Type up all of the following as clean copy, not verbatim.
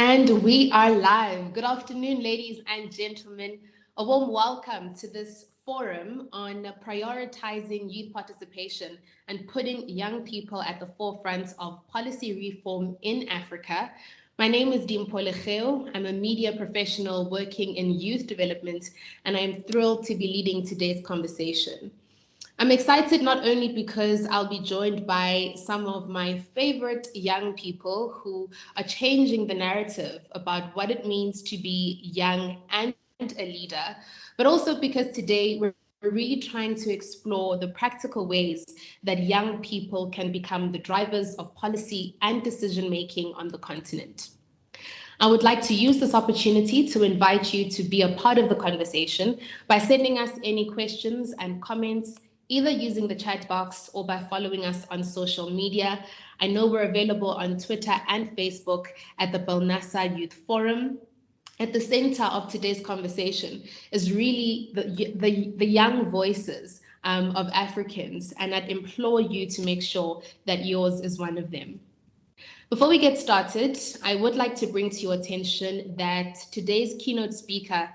And we are live. Good afternoon, ladies and gentlemen. A warm welcome to this forum on prioritizing youth participation and putting young people at the forefront of policy reform in Africa. My name is Dimpole Geo. I'm a media professional working in youth development, and I'm thrilled to be leading today's conversation. I'm excited not only because I'll be joined by some of my favorite young people who are changing the narrative about what it means to be young and a leader, but also because today we're really trying to explore the practical ways that young people can become the drivers of policy and decision making on the continent. I would like to use this opportunity to invite you to be a part of the conversation by sending us any questions and comments, either using the chat box or by following us on social media. I know we're available on Twitter and Facebook at the Belnasa Youth Forum. At the center of today's conversation is really the young voices of Africans, and I'd implore you to make sure that yours is one of them. Before we get started, I would like to bring to your attention that today's keynote speaker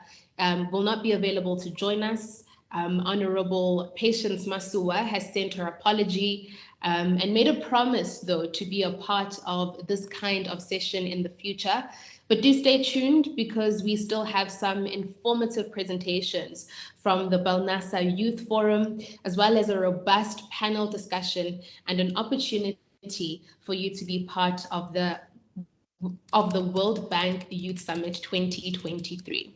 will not be available to join us. Honorable Patience Masua has sent her apology and made a promise, though, to be a part of this kind of session in the future. But do stay tuned because we still have some informative presentations from the Belnasa Youth Forum, as well as a robust panel discussion and an opportunity for you to be part of the World Bank Youth Summit 2023.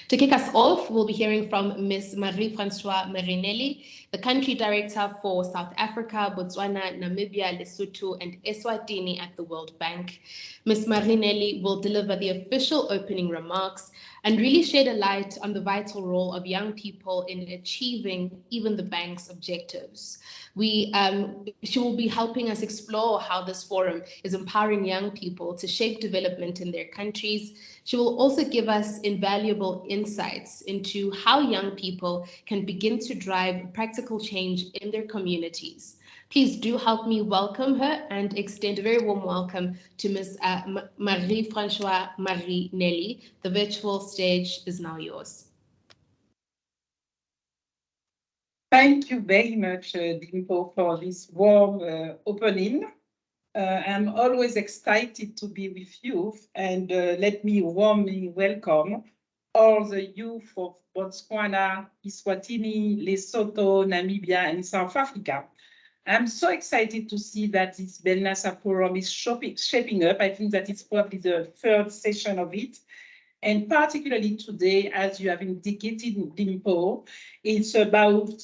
To kick us off, we'll be hearing from Ms. Marie-Francois Marinelli, the Country Director for South Africa, Botswana, Namibia, Lesotho, and Eswatini at the World Bank. Ms. Marinelli will deliver the official opening remarks and really shed a light on the vital role of young people in achieving even the bank's objectives. She will be helping us explore how this forum is empowering young people to shape development in their countries. She will also give us invaluable insights into how young people can begin to drive practical change in their communities. Please do help me welcome her and extend a very warm welcome to Ms. Marie-Francois Marinelli. The virtual stage is now yours. Thank you very much, Dimpo, for this warm opening. I'm always excited to be with you, and let me warmly welcome all the youth of Botswana, Eswatini, Lesotho, Namibia, and South Africa. I'm so excited to see that this Belnasa Forum is shaping up. I think that it's probably the third session of it. And particularly today, as you have indicated, Dimpo, it's about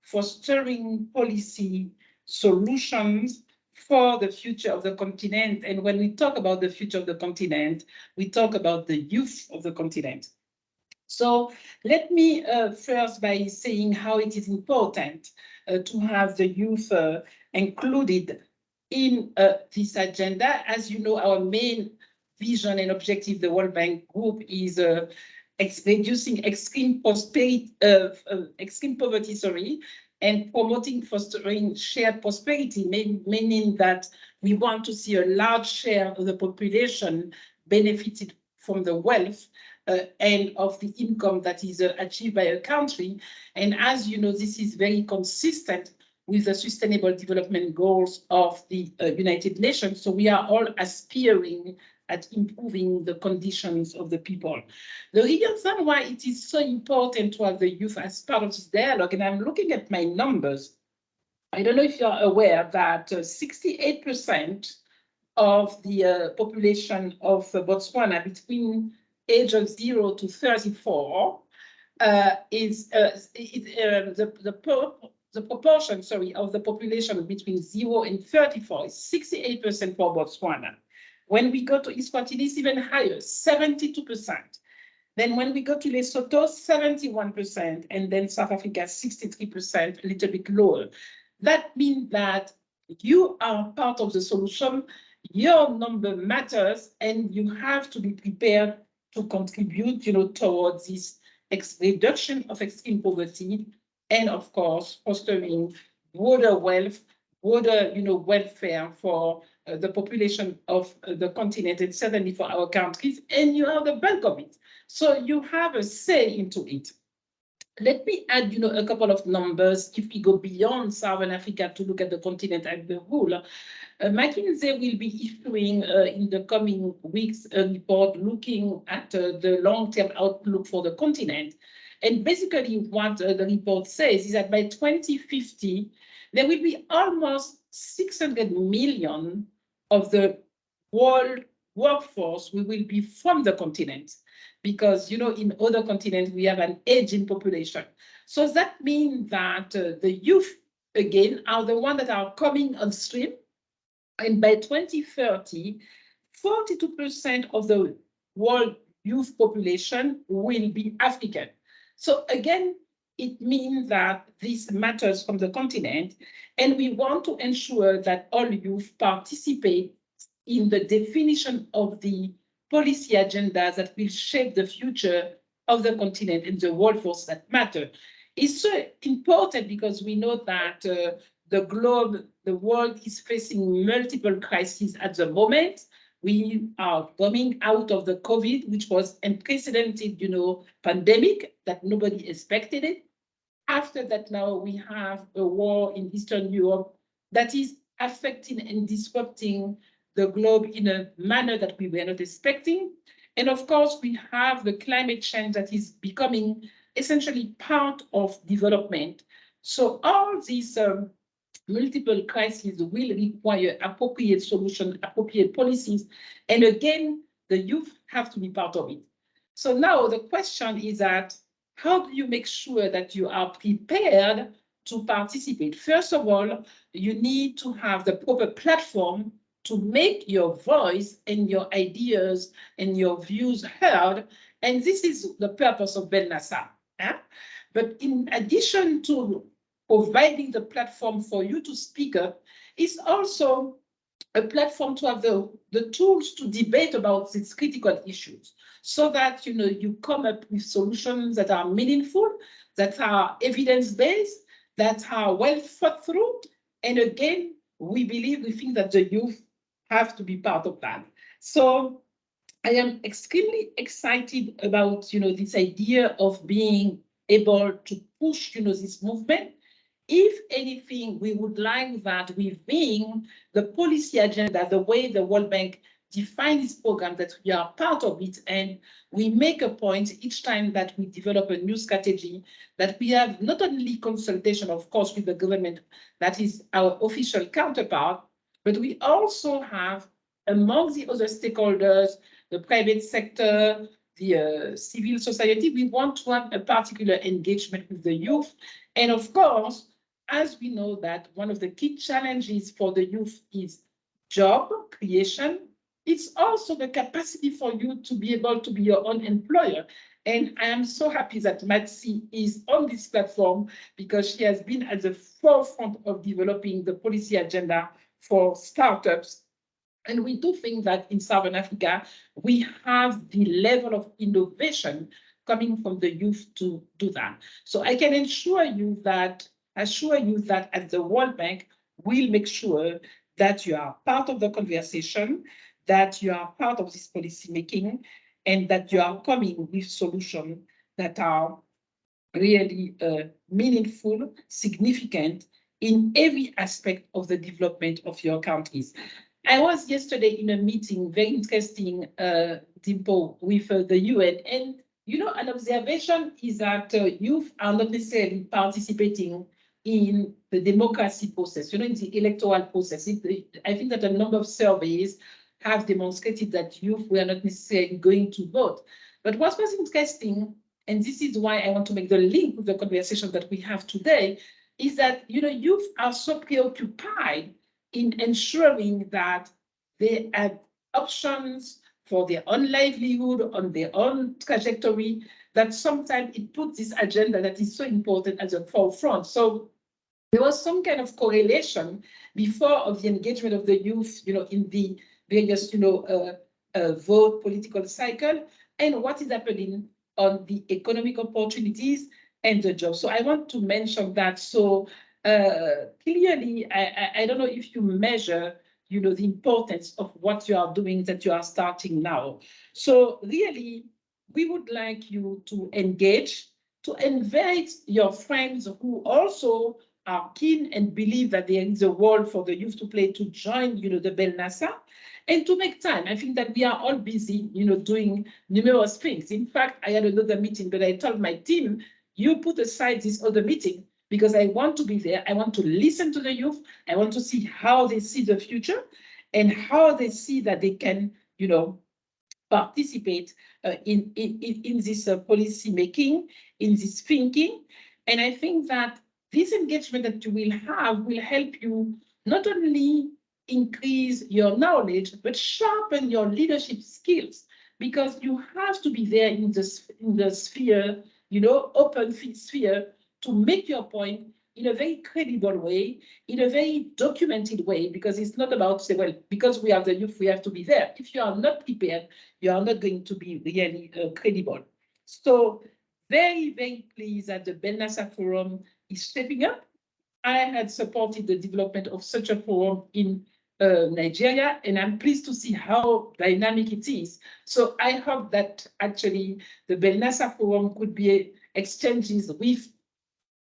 fostering policy solutions for the future of the continent. And when we talk about the future of the continent, we talk about the youth of the continent. So let me first by saying how it is important to have the youth included in this agenda. As you know, our main vision and objective, the World Bank Group, is reducing extreme poverty, and promoting fostering shared prosperity, meaning that we want to see a large share of the population benefited from the wealth and of the income that is achieved by a country. And as you know, this is very consistent with the Sustainable Development Goals of the United Nations. So we are all aspiring at improving the conditions of the people. The reason why it is so important to have the youth as part of this dialogue, and I'm looking at my numbers, I don't know if you're aware that 68% of the population of Botswana between age of 0 to 34 is the proportion, of the population between 0 and 34 is 68% for Botswana. When we go to Eswatini, it's even higher, 72%. Then when we go to Lesotho, 71%, and then South Africa, 63%, a little bit lower. That means that you are part of the solution, your number matters, and you have to be prepared to contribute, towards this reduction of extreme poverty, and of course, fostering broader wealth, broader, welfare for the population of the continent and certainly for our countries, and you are the bulk of it. So you have a say into it. Let me add, a couple of numbers. If we go beyond Southern Africa to look at the continent as a whole, McKinsey will be issuing in the coming weeks a report looking at the long-term outlook for the continent. And basically what the report says is that by 2050, there will be almost 600 million of the world workforce we will be from the continent, because in other continents we have an aging population. So that means that the youth again are the ones that are coming on stream, and by 2030, 42% of the world youth population will be African. So again, it means that this matters from the continent, and we want to ensure that all youth participate in the definition of the policy agendas that will shape the future of the continent and the workforce that matter. It's so important because we know that the globe, the world is facing multiple crises at the moment. We are coming out of the COVID, which was unprecedented, pandemic that nobody expected it. After that, now we have a war in Eastern Europe that is affecting and disrupting the globe in a manner that we were not expecting. And of course, we have the climate change that is becoming essentially part of development. So all these multiple crises will require appropriate solutions, appropriate policies. And again, the youth have to be part of it. So now the question is that, how do you make sure that you are prepared to participate? First of all, you need to have the proper platform to make your voice and your ideas and your views heard. And this is the purpose of BELNASA. But in addition to providing the platform for you to speak up, is also a platform to have the tools to debate about these critical issues, so that you come up with solutions that are meaningful, that are evidence-based, that are well thought through. And again, we think that the youth have to be part of that. So I am extremely excited about this idea of being able to push this movement. If anything, we would like that within the policy agenda, the way the World Bank defines this program, that we are part of it, and we make a point each time that we develop a new strategy, that we have not only consultation, of course, with the government, that is our official counterpart, but we also have among the other stakeholders, the private sector, the civil society. We want to have a particular engagement with the youth. And of course, as we know that one of the key challenges for the youth is job creation, it's also the capacity for you to be able to be your own employer. And I am so happy that Matsi is on this platform, because she has been at the forefront of developing the policy agenda for startups. And we do think that in Southern Africa, we have the level of innovation coming from the youth to do that. So I can assure you that at the World Bank, we'll make sure that you are part of the conversation, that you are part of this policy making, and that you are coming with solutions that are really meaningful, significant in every aspect of the development of your countries. I was yesterday in a meeting, very interesting, Dimpo, with the UN, and an observation is that youth are not necessarily participating in the democracy process, in the electoral process. I think that a number of surveys have demonstrated that youth were not necessarily going to vote. But what was interesting, and this is why I want to make the link with the conversation that we have today, is that youth are so preoccupied in ensuring that they have options for their own livelihood, on their own trajectory, that sometimes it puts this agenda that is so important at the forefront. So there was some kind of correlation before of the engagement of the youth, in the various, vote political cycle, and what is happening on the economic opportunities and the jobs. So I want to mention that. So clearly, I don't know if you measure, the importance of what you are doing, that you are starting now. So really, we would like you to engage, to invite your friends who also are keen and believe that there is a role for the youth to play, to join, the Belnasa, and to make time. I think that we are all busy, doing numerous things. In fact, I had another meeting, but I told my team, you put aside this other meeting because I want to be there. I want to listen to the youth. I want to see how they see the future and how they see that they can, participate in this policy making, in this thinking. And I think that this engagement that you will have will help you not only increase your knowledge, but sharpen your leadership skills, because you have to be there in the sphere, open sphere, to make your point in a very credible way, in a very documented way, because it's not about say, well, because we have the youth, we have to be there. If you are not prepared, you are not going to be really credible. So very, very pleased that the Belnasa Forum is stepping up. I had supported the development of such a forum in Nigeria, and I'm pleased to see how dynamic it is. So I hope that actually the Belnasa Forum could be exchanges with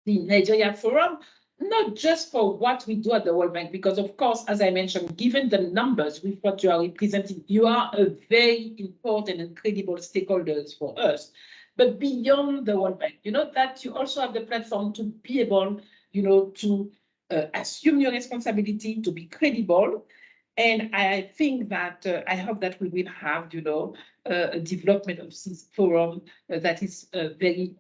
the Nigeria Forum, not just for what we do at the World Bank, because of course, as I mentioned, given the numbers with what you are representing, you are a very important and credible stakeholders for us. But beyond the World Bank, that you also have the platform to be able, to assume your responsibility, to be credible. And I think that I hope that we will have, a development of this forum that is very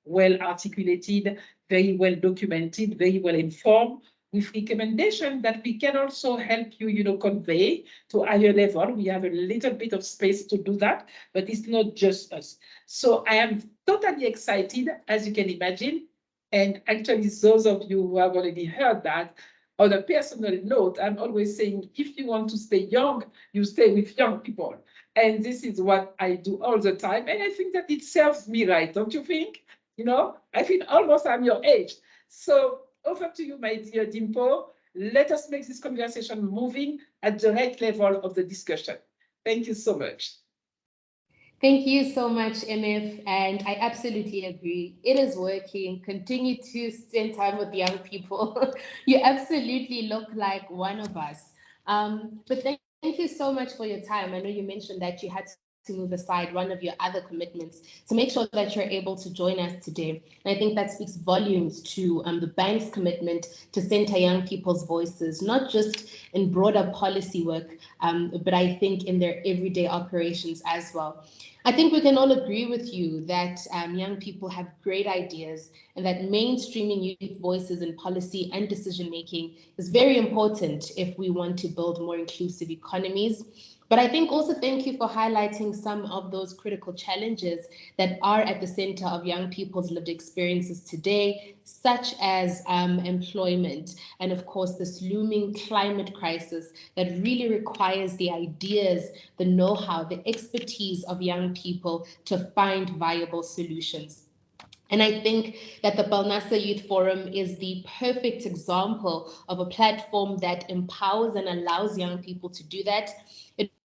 well articulated, very well documented, very well informed, with recommendation that we can also help you, convey to higher level. We have a little bit of space to do that, but it's not just us. So I am totally excited, as you can imagine. And actually, those of you who have already heard that, on a personal note, I'm always saying, if you want to stay young, you stay with young people. And this is what I do all the time. And I think that it serves me right, don't you think? I feel almost I'm your age. So over to you, my dear Dimpo. Let us make this conversation moving at the right level of the discussion. Thank you so much. Thank you so much, MF. And I absolutely agree. It is working. Continue to spend time with young people. You absolutely look like one of us. But thank you so much for your time. I know you mentioned that you had to move aside one of your other commitments to make sure that you're able to join us today. And I think that speaks volumes to the bank's commitment to center young people's voices, not just in broader policy work, but I think in their everyday operations as well. I think we can all agree with you that young people have great ideas and that mainstreaming youth voices in policy and decision making is very important if we want to build more inclusive economies. But I think also thank you for highlighting some of those critical challenges that are at the center of young people's lived experiences today, such as employment and, of course, this looming climate crisis that really requires the ideas, the know-how, the expertise of young people to find viable solutions. And I think that the Belnasa Youth Forum is the perfect example of a platform that empowers and allows young people to do that.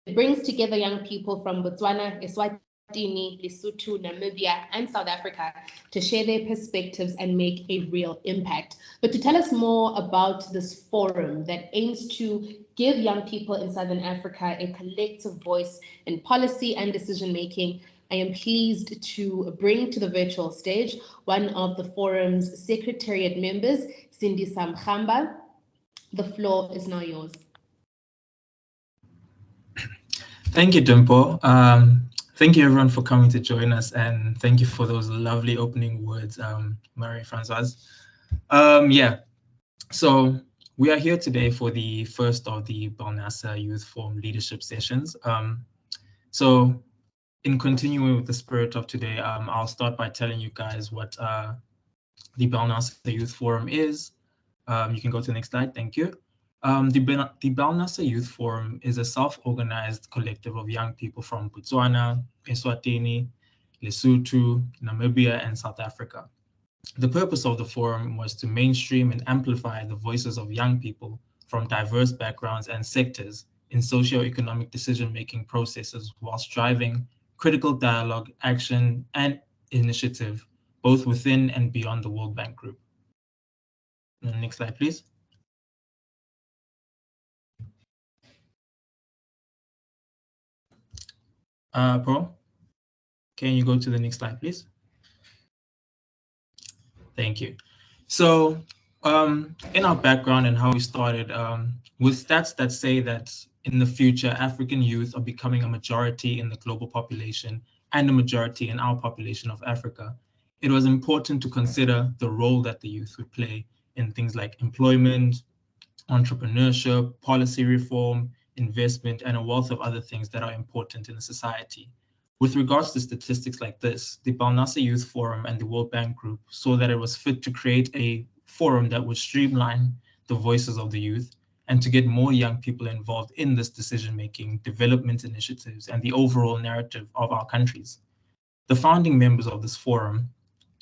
It brings together young people from Botswana, Eswatini, Lesotho, Namibia, and South Africa to share their perspectives and make a real impact. But to tell us more about this forum that aims to give young people in Southern Africa a collective voice in policy and decision making, I am pleased to bring to the virtual stage one of the forum's secretariat members, Cindy Samkhamba. The floor is now yours. Thank you, Dimpo. Thank you, everyone, for coming to join us, and thank you for those lovely opening words, Marie-Françoise. So we are here today for the first of the Belnasa Youth Forum leadership sessions. So in continuing with the spirit of today, I'll start by telling you guys what the Belnasa Youth Forum is. You can go to the next slide, thank you. The Belnasa Youth Forum is a self-organized collective of young people from Botswana, Eswatini, Lesotho, Namibia, and South Africa. The purpose of the forum was to mainstream and amplify the voices of young people from diverse backgrounds and sectors in socio-economic decision-making processes whilst driving critical dialogue, action, and initiative, both within and beyond the World Bank Group. Next slide, please. Pearl, can you go to the next slide, please? Thank you. So in our background and how we started, with stats that say that in the future, African youth are becoming a majority in the global population and a majority in our population of Africa, it was important to consider the role that the youth would play in things like employment, entrepreneurship, policy reform, investment, and a wealth of other things that are important in a society. With regards to statistics like this, the Belnasa Youth Forum and the World Bank Group saw that it was fit to create a forum that would streamline the voices of the youth and to get more young people involved in this decision-making, development initiatives, and the overall narrative of our countries. The founding members of this forum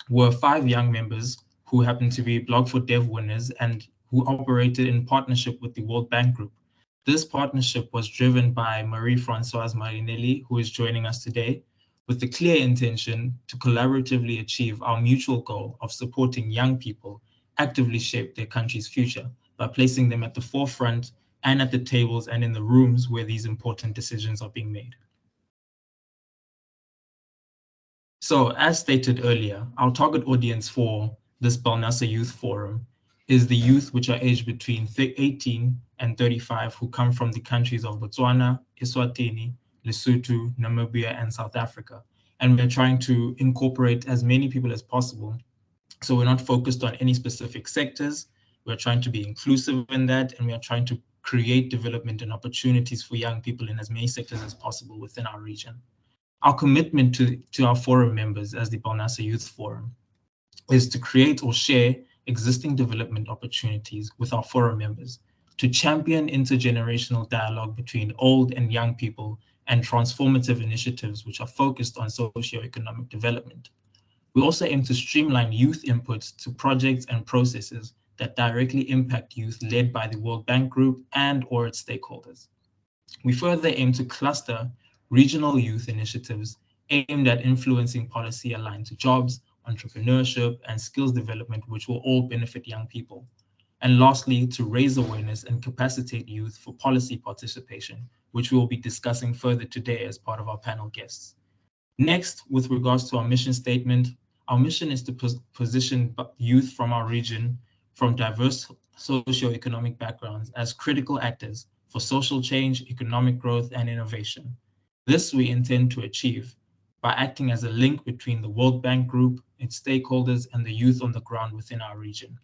were 5 young members who happened to be Blog for Dev winners and who operated in partnership with the World Bank Group. This partnership was driven by Marie-Françoise Marinelli, who is joining us today, with the clear intention to collaboratively achieve our mutual goal of supporting young people actively shape their country's future by placing them at the forefront and at the tables and in the rooms where these important decisions are being made. So as stated earlier, our target audience for this Belnasa Youth Forum is the youth which are aged between 18 and 35 who come from the countries of Botswana, Eswatini, Lesotho, Namibia, and South Africa. And we're trying to incorporate as many people as possible. So we're not focused on any specific sectors. We're trying to be inclusive in that, and we are trying to create development and opportunities for young people in as many sectors as possible within our region. Our commitment to our forum members as the Belnasa Youth Forum is to create or share existing development opportunities with our forum members, to champion intergenerational dialogue between old and young people, and transformative initiatives which are focused on socioeconomic development. We also aim to streamline youth inputs to projects and processes that directly impact youth led by the World Bank Group and or its stakeholders. We further aim to cluster regional youth initiatives aimed at influencing policy aligned to jobs, entrepreneurship, and skills development, which will all benefit young people. And lastly, to raise awareness and capacitate youth for policy participation, which we will be discussing further today as part of our panel guests. Next, with regards to our mission statement, our mission is to position youth from our region from diverse socioeconomic backgrounds as critical actors for social change, economic growth, and innovation. This we intend to achieve by acting as a link between the World Bank Group, its stakeholders, and the youth on the ground within our region.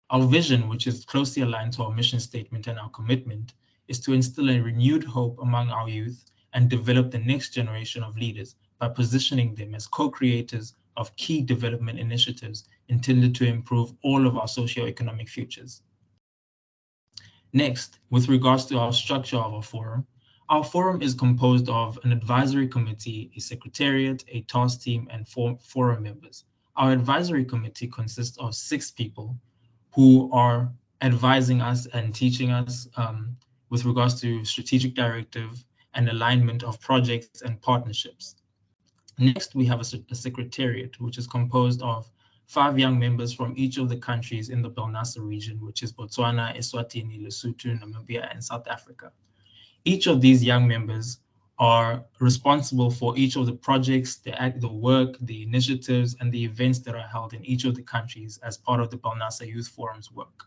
Our vision, which is closely aligned to our mission statement and our commitment, is to instill a renewed hope among our youth and develop the next generation of leaders by positioning them as co-creators of key development initiatives intended to improve all of our socioeconomic futures. Next, with regards to our structure of our forum is composed of an advisory committee, a secretariat, a task team, and forum members. Our advisory committee consists of 6 people who are advising us and teaching us with regards to strategic directive and alignment of projects and partnerships. Next, we have a secretariat, which is composed of 5 young members from each of the countries in the Belnasa region, which is Botswana, Eswatini, Lesotho, Namibia, and South Africa. Each of these young members are responsible for each of the projects, the work, the initiatives, and the events that are held in each of the countries as part of the Belnasa Youth Forum's work.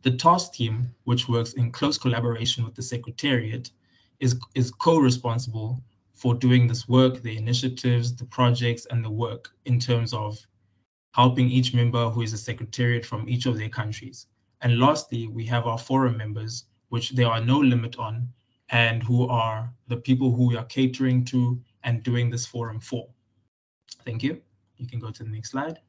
The task team, which works in close collaboration with the Secretariat, is co-responsible for doing this work, the initiatives, the projects, and the work in terms of helping each member who is a Secretariat from each of their countries. And lastly, we have our forum members, which there are no limit on, and who are the people who we are catering to and doing this forum for. Thank you. You can go to the next slide.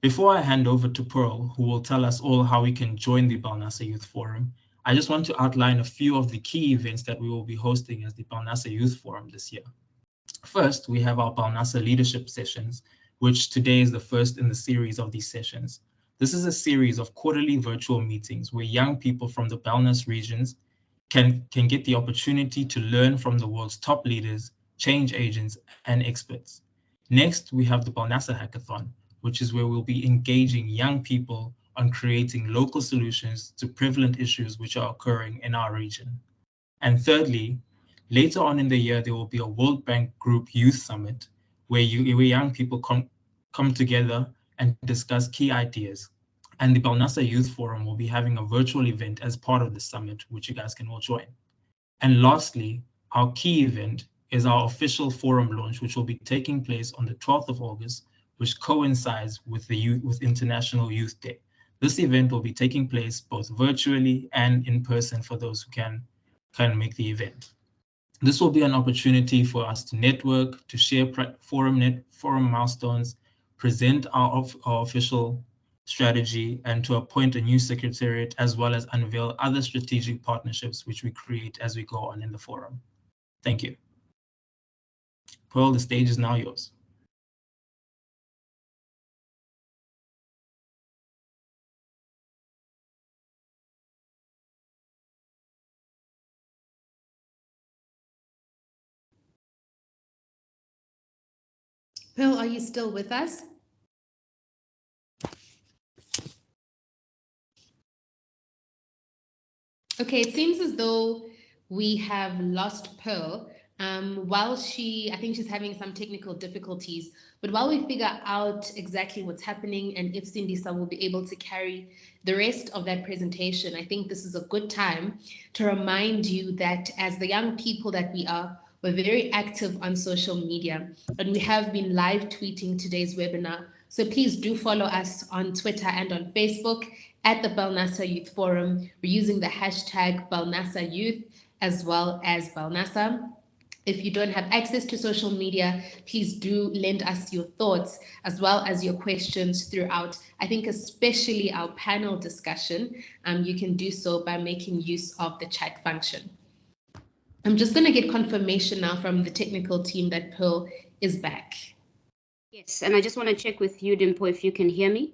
Before I hand over to Pearl, who will tell us all how we can join the Belnasa Youth Forum, I just want to outline a few of the key events that we will be hosting as the Belnasa Youth Forum this year. First, we have our Belnasa leadership sessions, which today is the first in the series of these sessions. This is a series of quarterly virtual meetings where young people from the BELNS regions can get the opportunity to learn from the world's top leaders, change agents, and experts. Next, we have the BELNASA Hackathon, which is where we'll be engaging young people on creating local solutions to prevalent issues which are occurring in our region. And thirdly, later on in the year, there will be a World Bank Group Youth Summit where young people come together and discuss key ideas. And the Belnasa Youth Forum will be having a virtual event as part of the summit, which you guys can all join. And lastly, our key event is our official forum launch, which will be taking place on the 12th of August, which coincides with International Youth Day. This event will be taking place both virtually and in person for those who can make the event. This will be an opportunity for us to network, to share forum milestones, present our official strategy, and to appoint a new secretariat, as well as unveil other strategic partnerships which we create as we go on in the forum. Thank you. Pearl, the stage is now yours. Pearl, are you still with us? Okay, it seems as though we have lost Pearl. I think she's having some technical difficulties, but while we figure out exactly what's happening and if Sindisa will be able to carry the rest of that presentation, I think this is a good time to remind you that as the young people that we are, we're very active on social media, and we have been live tweeting today's webinar. So please do follow us on Twitter and on Facebook at the Belnasa Youth Forum. We're using the hashtag Belnasa Youth as well as Belnasa. If you don't have access to social media, please do lend us your thoughts as well as your questions throughout. I think especially our panel discussion, you can do so by making use of the chat function. I'm just going to get confirmation now from the technical team that Pearl is back. Yes, and I just want to check with you, Dimpo, if you can hear me.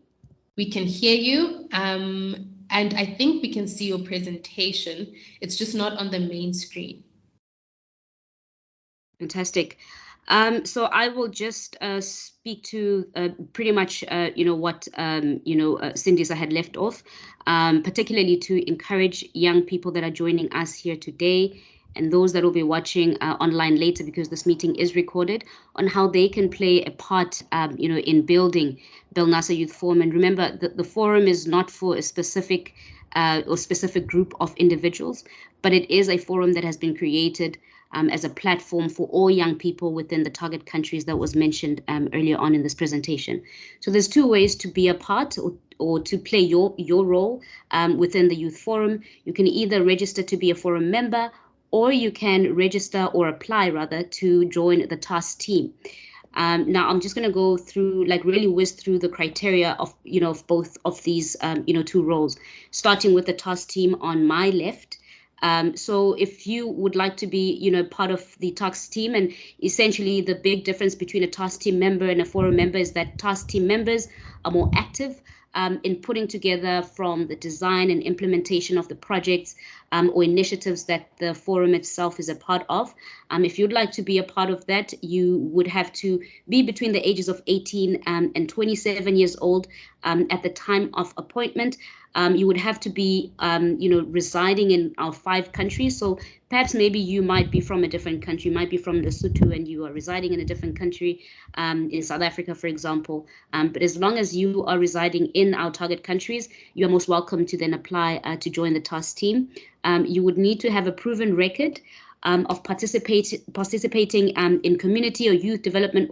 We can hear you, and I think we can see your presentation. It's just not on the main screen. Fantastic. So I will just speak to pretty much, what, Sindisa had left off, particularly to encourage young people that are joining us here today and those that will be watching online later, because this meeting is recorded, on how they can play a part, in building Belnasa Youth Forum. And remember, the forum is not for a specific group of individuals, but it is a forum that has been created as a platform for all young people within the target countries that was mentioned earlier on in this presentation. So there's two ways to be a part or to play your role within the Youth Forum. You can either register to be a forum member, or you can register or apply rather to join the task team. Now I'm just going to go through, really whiz through the criteria of, of both of these, two roles, starting with the task team on my left. So if you would like to be, part of the task team, and essentially the big difference between a task team member and a forum member is that task team members are more active in putting together from the design and implementation of the projects or initiatives that the forum itself is a part of. If you'd like to be a part of that, you would have to be between the ages of 18 and 27 years old at the time of appointment. You would have to be, residing in our 5 countries. So perhaps maybe you might be from a different country, you might be from Lesotho and you are residing in a different country, in South Africa, for example. But as long as you are residing in our target countries, you are most welcome to then apply to join the task team. You would need to have a proven record of participating in community or youth development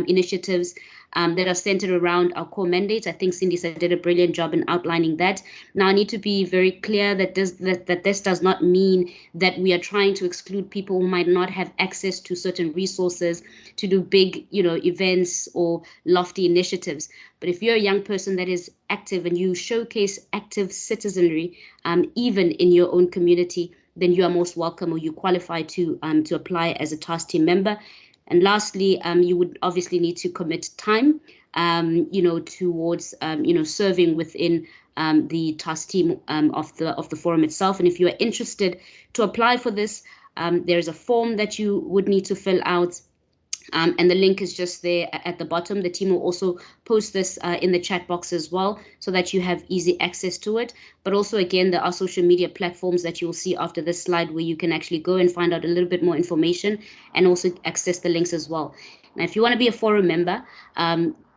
initiatives that are centered around our core mandates. I think Cindy did a brilliant job in outlining that. Now, I need to be very clear that this does not mean that we are trying to exclude people who might not have access to certain resources to do big, events or lofty initiatives. But if you're a young person that is active and you showcase active citizenry, even in your own community, then you are most welcome, or you qualify to apply as a task team member. And lastly, you would obviously need to commit time, towards, serving within the task team of the forum itself. And if you are interested to apply for this, there's a form that you would need to fill out. And the link is just there at the bottom. The team will also post this in the chat box as well, so that you have easy access to it. But also, again, there are social media platforms that you will see after this slide where you can actually go and find out a little bit more information and also access the links as well. Now, if you want to be a forum member,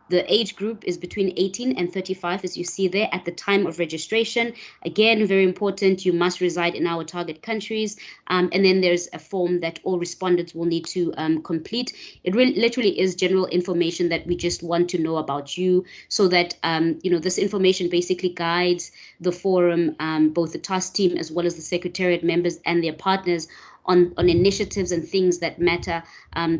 the age group is between 18 and 35, as you see there at the time of registration. Again, very important, you must reside in our target countries. And then there's a form that all respondents will need to complete. It literally is general information that we just want to know about you, so that, this information basically guides the forum, both the task team as well as the secretariat members and their partners on initiatives and things that matter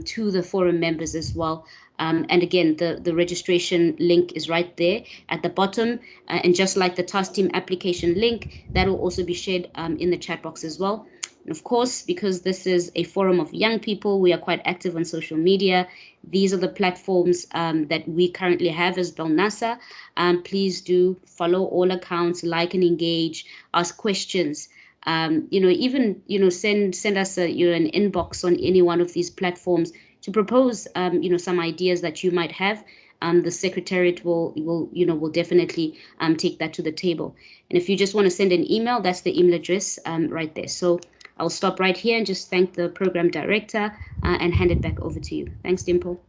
to the forum members as well. And again, the registration link is right there at the bottom. And just like the task team application link, that will also be shared in the chat box as well. And of course, because this is a forum of young people, we are quite active on social media. These are the platforms that we currently have as Belnasa. Please do follow all accounts, like and engage, ask questions. Even send us an inbox on any one of these platforms to propose some ideas that you might have. The secretariat will definitely take that to the table. And if you just want to send an email, that's the email address right there. So I'll stop right here and just thank the program director and hand it back over to you. Thanks, Dimple.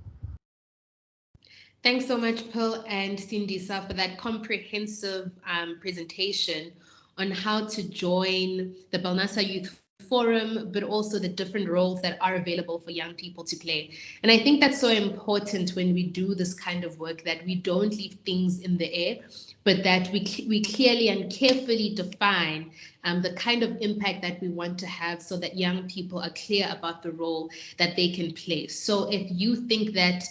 Thanks so much, Pearl and Sindisa, for that comprehensive presentation on how to join the Belnasa Youth Forum, but also the different roles that are available for young people to play. And I think that's so important when we do this kind of work, that we don't leave things in the air, but that we clearly and carefully define the kind of impact that we want to have, so that young people are clear about the role that they can play. So if you think that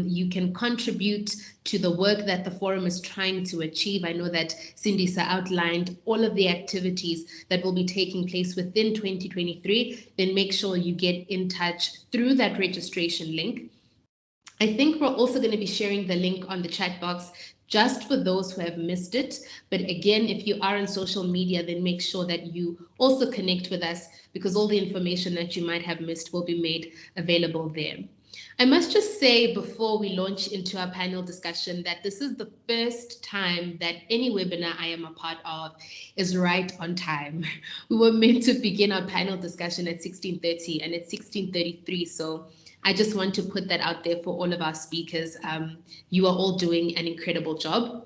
you can contribute to the work that the forum is trying to achieve, I know that Sindisa outlined all of the activities that will be taking place within 2023, then make sure you get in touch through that registration link. I think we're also going to be sharing the link on the chat box just for those who have missed it. But again, if you are on social media, then make sure that you also connect with us, because all the information that you might have missed will be made available there. I must just say before we launch into our panel discussion that this is the first time that any webinar I am a part of is right on time. We were meant to begin our panel discussion at 16:30 and it's 16:33. So I just want to put that out there for all of our speakers. You are all doing an incredible job.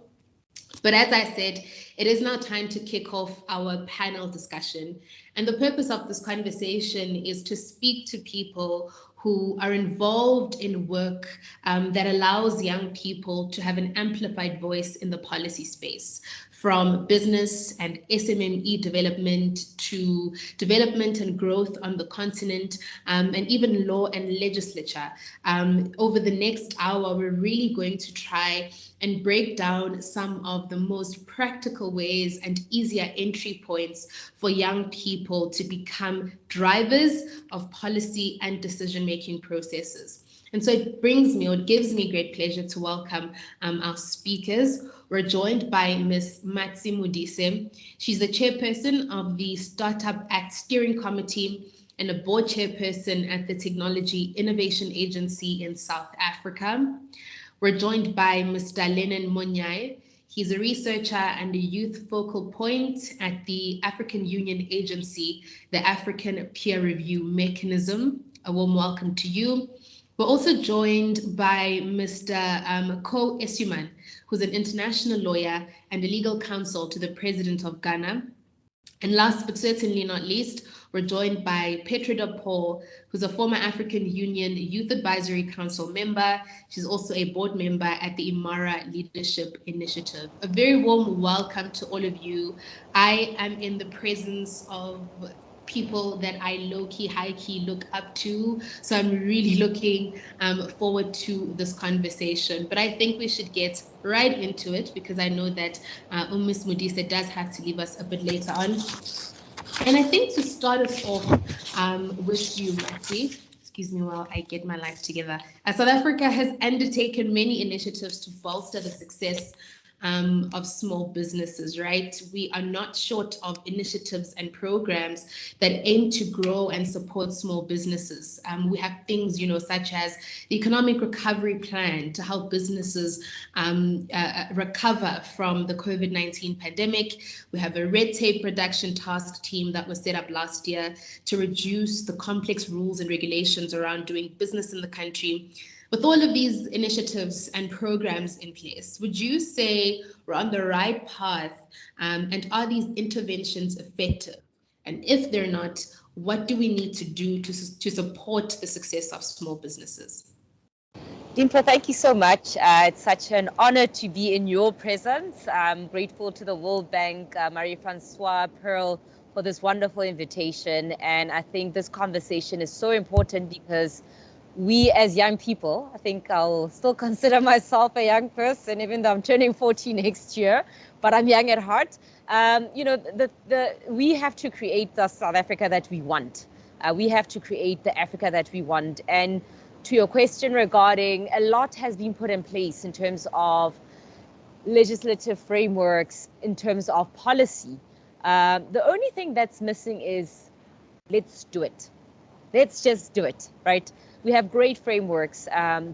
But as I said, it is now time to kick off our panel discussion. And the purpose of this conversation is to speak to people who are involved in work that allows young people to have an amplified voice in the policy space, from business and SMME development to development and growth on the continent, and even law and legislature. Over the next hour, we're really going to try and break down some of the most practical ways and easier entry points for young people to become drivers of policy and decision-making processes. And so it gives me great pleasure to welcome our speakers. We're joined by Ms. Matsi Mudise. She's the chairperson of the Startup Act Steering Committee and a board chairperson at the Technology Innovation Agency in South Africa. We're joined by Mr. Lennon Monyai. He's a researcher and a youth focal point at the African Union Agency, the African Peer Review Mechanism. A warm welcome to you. We're also joined by Mr. Ko Esuman, who's an international lawyer and a legal counsel to the President of Ghana. And last but certainly not least, we're joined by Petrida Paul, who's a former African Union Youth Advisory Council member. She's also a board member at the Imara Leadership Initiative. A very warm welcome to all of you. I am in the presence of people that I low-key, high-key look up to. So I'm really looking forward to this conversation. But I think we should get right into it, because I know that Ms. Mudise does have to leave us a bit later on. And I think to start us off with you, Matsi, excuse me while I get my life together. South Africa has undertaken many initiatives to bolster the success of small businesses, right? We are not short of initiatives and programs that aim to grow and support small businesses. We have things, such as the Economic Recovery Plan to help businesses recover from the COVID-19 pandemic. We have a red tape reduction task team that was set up last year to reduce the complex rules and regulations around doing business in the country. With all of these initiatives and programs in place, would you say we're on the right path? And are these interventions effective? And if they're not, what do we need to do to support the success of small businesses? Dimpo, thank you so much. It's such an honor to be in your presence. I'm grateful to the World Bank, Marie-Francois, Pearl, for this wonderful invitation. And I think this conversation is so important because we as young people, I think I'll still consider myself a young person, even though I'm turning 40 next year, but I'm young at heart. We have to create the South Africa that we want. We have to create the Africa that we want. And to your question regarding, a lot has been put in place in terms of legislative frameworks, in terms of policy. The only thing that's missing is, let's do it. Let's just do it, right? We have great frameworks,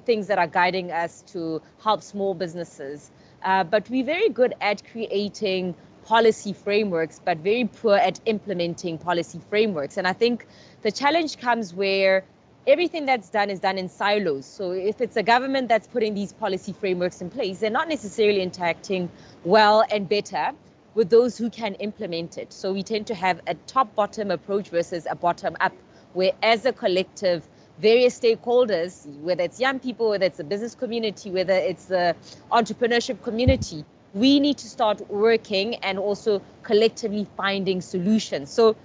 things that are guiding us to help small businesses, but we're very good at creating policy frameworks, but very poor at implementing policy frameworks. And I think the challenge comes where everything that's done is done in silos. So if it's a government that's putting these policy frameworks in place, they're not necessarily interacting well and better with those who can implement it. So we tend to have a top-bottom approach versus a bottom-up, where as a collective, various stakeholders, whether it's young people, whether it's the business community, whether it's the entrepreneurship community, we need to start working and also collectively finding solutions. So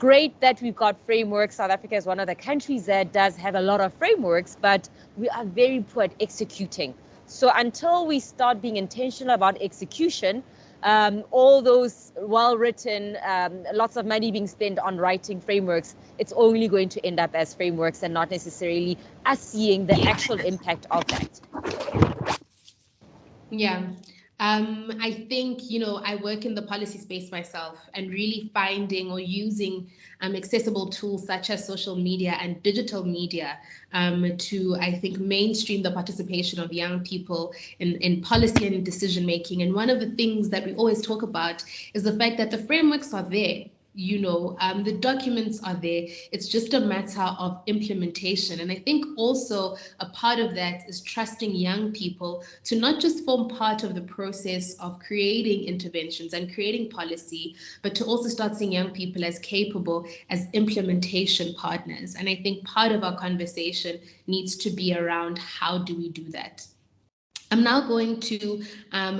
great that we've got frameworks. South Africa is one of the countries that does have a lot of frameworks, but we are very poor at executing. So until we start being intentional about execution, all those well-written, lots of money being spent on writing frameworks, it's only going to end up as frameworks and not necessarily us seeing the actual impact of that. Yeah. I think, I work in the policy space myself, and really finding or using accessible tools such as social media and digital media to, I think, mainstream the participation of young people in policy and decision making. And one of the things that we always talk about is the fact that the frameworks are there. The documents are there. It's just a matter of implementation. And I think also a part of that is trusting young people to not just form part of the process of creating interventions and creating policy, but to also start seeing young people as capable as implementation partners. And I think part of our conversation needs to be around how do we do that? I'm now going to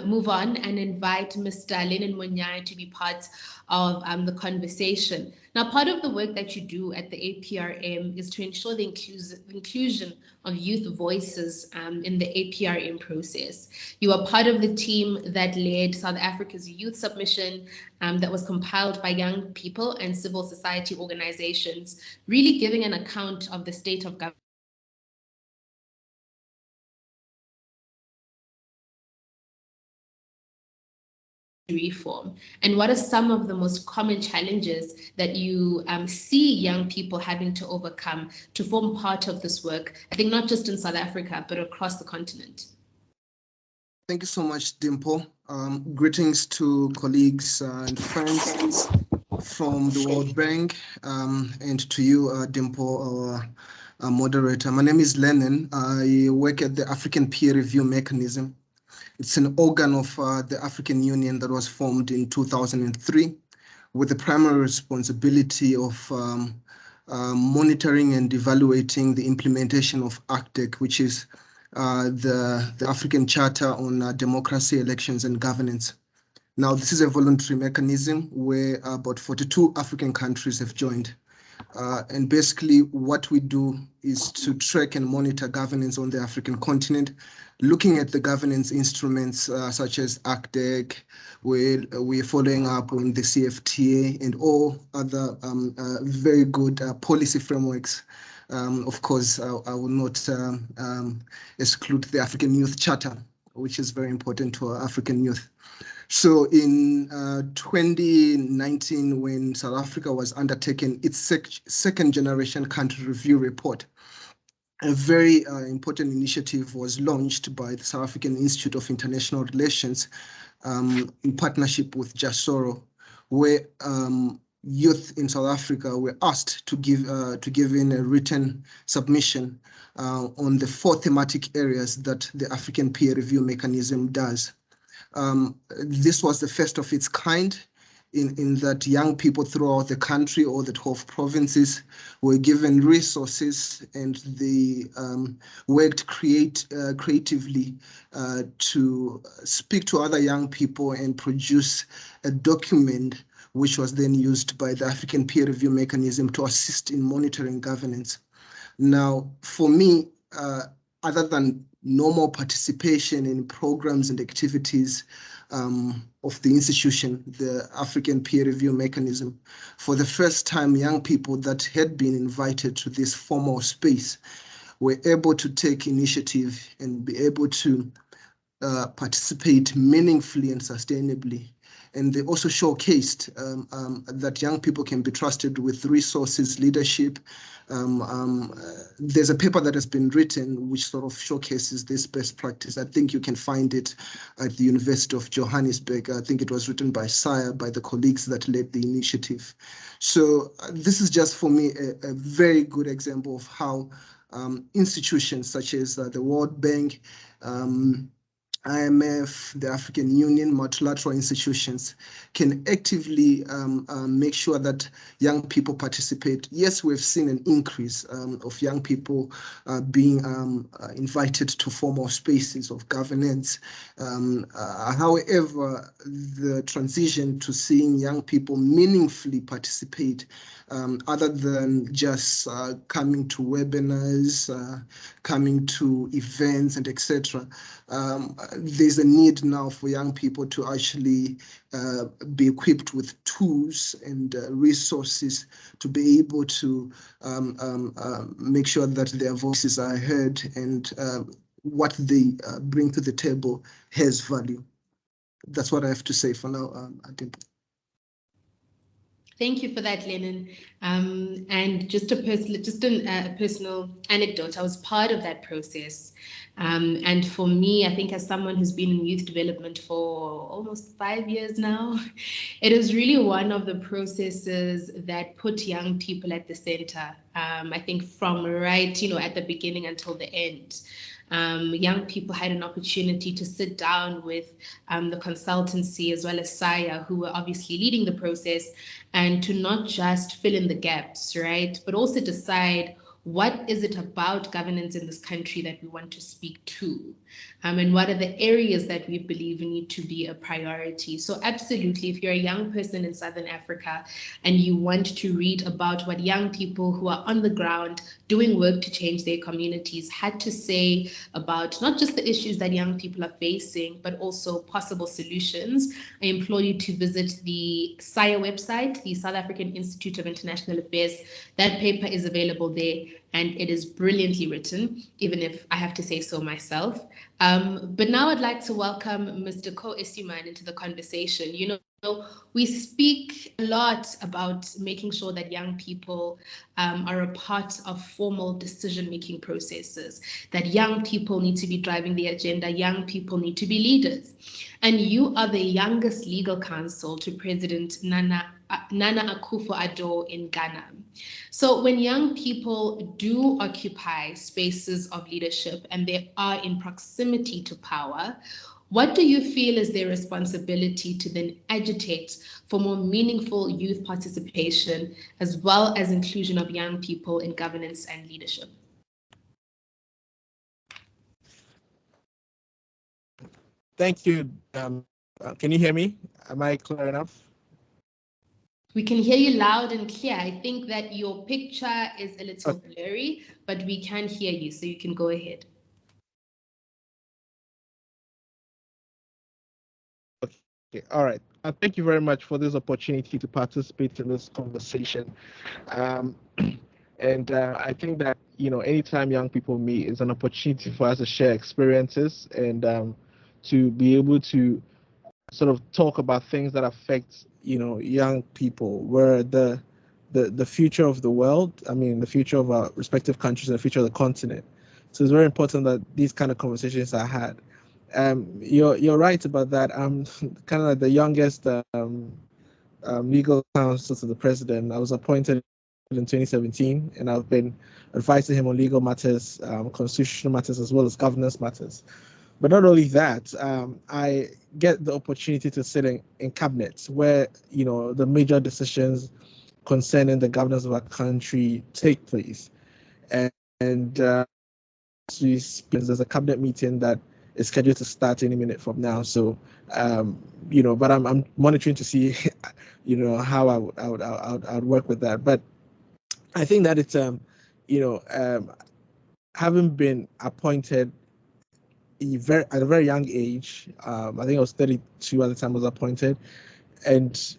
move on and invite Mr. Lennon Munyai to be part of the conversation. Now, part of the work that you do at the APRM is to ensure the inclusion of youth voices in the APRM process. You are part of the team that led South Africa's youth submission that was compiled by young people and civil society organizations, really giving an account of the state of government reform, and what are some of the most common challenges that you see young people having to overcome to form part of this work, I think not just in South Africa, but across the continent? Thank you so much, Dimpo. Greetings to colleagues and friends from the World Bank, and to you, Dimpo, our moderator. My name is Lennon. I work at the African Peer Review Mechanism. It's an organ of the African Union that was formed in 2003 with the primary responsibility of monitoring and evaluating the implementation of ACTEC, which is the African Charter on Democracy, Elections and Governance. Now, this is a voluntary mechanism where about 42 African countries have joined. And basically what we do is to track and monitor governance on the African continent, looking at the governance instruments such as ACTEC, where we're following up on the CFTA and all other very good policy frameworks Of course, I will not exclude the African Youth Charter, which is very important to our African youth. So in 2019, when South Africa was undertaking its second generation country review report, a very important initiative was launched by the South African Institute of International Relations in partnership with Jasoro, where youth in South Africa were asked to give in a written submission on the 4 thematic areas that the African peer review mechanism does. This was the first of its kind in that young people throughout the country, all the 12 provinces, were given resources, and they worked creatively to speak to other young people and produce a document which was then used by the African peer review mechanism to assist in monitoring governance. Now, for me, other than normal participation in programs and activities of the institution, the African peer review mechanism, for the first time, young people that had been invited to this formal space were able to take initiative and be able to participate meaningfully and sustainably. And they also showcased that young people can be trusted with resources, leadership. There's a paper that has been written which sort of showcases this best practice. I think you can find it at the University of Johannesburg. I think it was written by SIRE, by the colleagues that led the initiative. So this is just for me a very good example of how institutions such as the World Bank, IMF, the African Union, multilateral institutions can actively make sure that young people participate. Yes, we've seen an increase of young people being invited to formal spaces of governance. However, the transition to seeing young people meaningfully participate, other than just coming to webinars, coming to events and etc., there's a need now for young people to actually be equipped with tools and resources to be able to make sure that their voices are heard and what they bring to the table has value. That's what I have to say for now, Dimple. Thank you for that, Lennon. And just a personal anecdote. I was part of that process. And for me, I think as someone who's been in youth development for almost 5 years now, it is really one of the processes that put young people at the center. I think from right, at the beginning until the end. Young people had an opportunity to sit down with the consultancy as well as SIRE, who were obviously leading the process, and to not just fill in the gaps, right, but also decide what is it about governance in this country that we want to speak to, and what are the areas that we believe need to be a priority. So absolutely, if you're a young person in Southern Africa and you want to read about what young people who are on the ground doing work to change their communities had to say about not just the issues that young people are facing, but also possible solutions, I implore you to visit the SIRE website, the South African Institute of International Affairs. That paper is available there, and it is brilliantly written, even if I have to say so myself. But now I'd like to welcome Mr. Ko Esiman into the conversation. We speak a lot about making sure that young people are a part of formal decision-making processes, that young people need to be driving the agenda, young people need to be leaders. And you are the youngest legal counsel to President Nana Akufo-Addo in Ghana. So when young people do occupy spaces of leadership and they are in proximity to power, what do you feel is their responsibility to then agitate for more meaningful youth participation as well as inclusion of young people in governance and leadership? Thank you. Can you hear me? Am I clear enough? We can hear you loud and clear. I think that your picture is a little blurry, but we can hear you, so you can go ahead. Okay, all right. Thank you very much for this opportunity to participate in this conversation. And I think that, anytime young people meet is an opportunity for us to share experiences and to be able to sort of talk about things that affect, young people, where the future of the world, the future of our respective countries and the future of the continent. So it's very important that these kind of conversations are had. You're right about that. I'm kind of like the youngest legal counsel to the president. I was appointed in 2017, and I've been advising him on legal matters, constitutional matters, as well as governance matters. But not only that, I get the opportunity to sit in cabinets where, the major decisions concerning the governance of our country take place. And there's a cabinet meeting that is scheduled to start any minute from now. So, but I'm monitoring to see, how I would work with that. But I think that it's, having been appointed at a very young age, I think I was 32 at the time I was appointed, and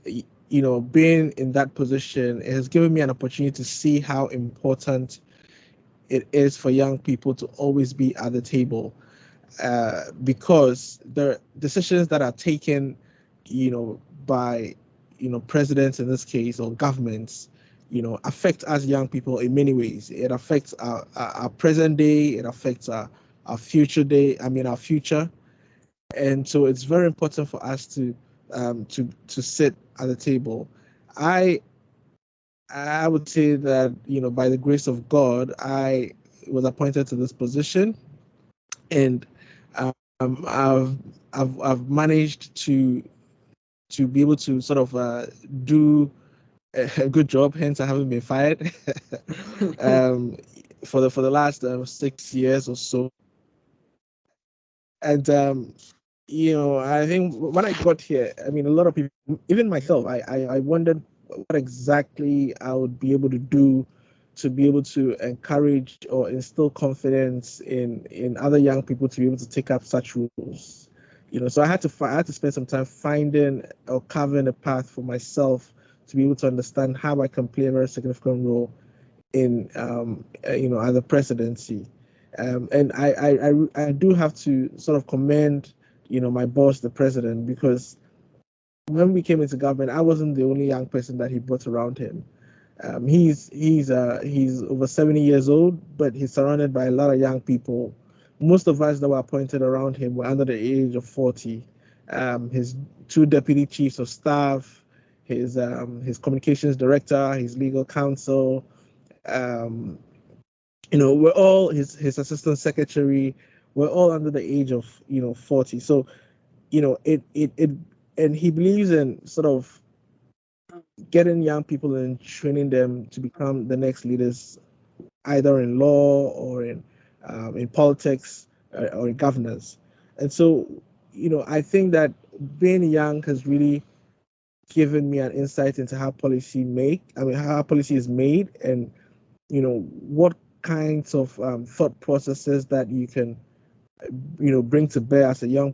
being in that position, it has given me an opportunity to see how important it is for young people to always be at the table, because the decisions that are taken, by presidents in this case, or governments, affect us young people in many ways. It affects our present day, it affects our future day, our future. And so it's very important for us to sit at the table. I would say that, by the grace of God, I was appointed to this position, and I've managed to be able to sort of do a good job. Hence, I haven't been fired for the last 6 years or so. And I think when I got here, a lot of people, even myself, I wondered what exactly I would be able to do to be able to encourage or instill confidence in other young people to be able to take up such roles. So I had to spend some time finding or carving a path for myself to be able to understand how I can play a very significant role in as a presidency. And I do have to sort of commend my boss, the president, because when we came into government, I wasn't the only young person that he brought around him. He's over 70 years old, but he's surrounded by a lot of young people. Most of us that were appointed around him were under the age of 40. His two deputy chiefs of staff, his communications director, his legal counsel, we're all his assistant secretary. We're all under the age of 40. So it and he believes in sort of getting young people and training them to become the next leaders, either in law or in politics or in governance. And so I think that being young has really given me an insight into how policy is made, and what kinds of thought processes that you can bring to bear as a young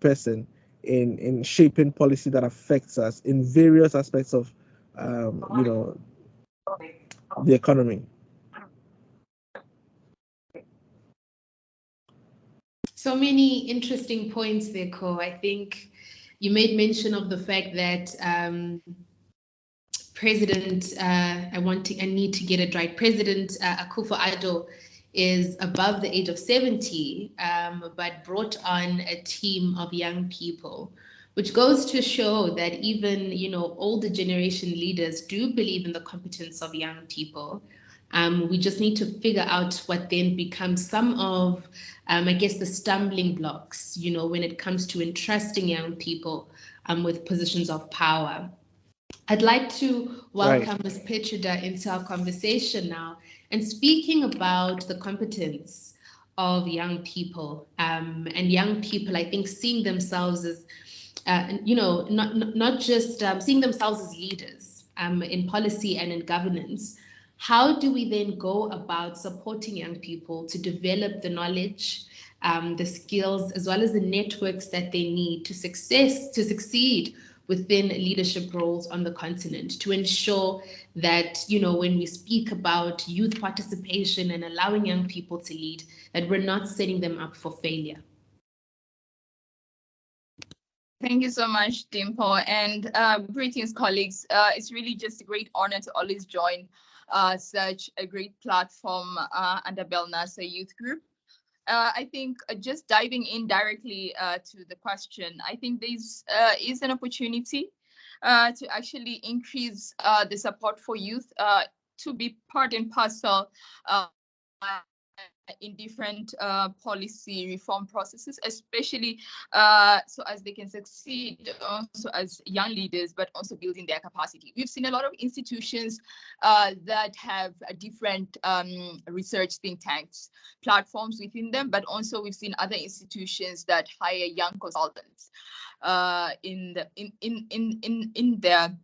person in shaping policy that affects us in various aspects of the economy. So many interesting points there, Ko. I think you made mention of the fact that President, I need to get it right. President Akufo-Addo is above the age of 70, but brought on a team of young people, which goes to show that even older generation leaders do believe in the competence of young people. We just need to figure out what then becomes some of, I guess, the stumbling blocks, when it comes to entrusting young people with positions of power. I'd like to welcome Ms. Petrida into our conversation now. And speaking about the competence of young people, and young people, I think, seeing themselves as, not just seeing themselves as leaders in policy and in governance. How do we then go about supporting young people to develop the knowledge, the skills, as well as the networks that they need to succeed within leadership roles on the continent to ensure that, you know, when we speak about youth participation and allowing young people to lead, that we're not setting them up for failure? Thank you so much, Dimple, and greetings, colleagues. It's really just a great honor to always join such a great platform under Belnasa Youth Group. I think just diving in directly to the question, I think this is an opportunity to actually increase the support for youth to be part and parcel in different policy reform processes, especially so as they can succeed also as young leaders, but also building their capacity. We've seen a lot of institutions that have different research think tanks, platforms within them, but also we've seen other institutions that hire young consultants in their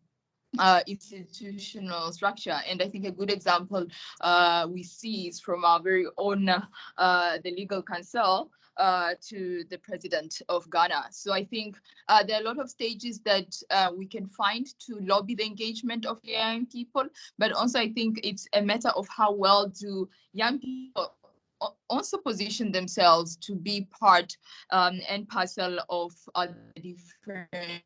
institutional structure. And I think a good example we see is from our very own the legal counsel to the president of Ghana. So I think there are a lot of stages that we can find to lobby the engagement of young people, but also I think it's a matter of how well do young people also position themselves to be part and parcel of different,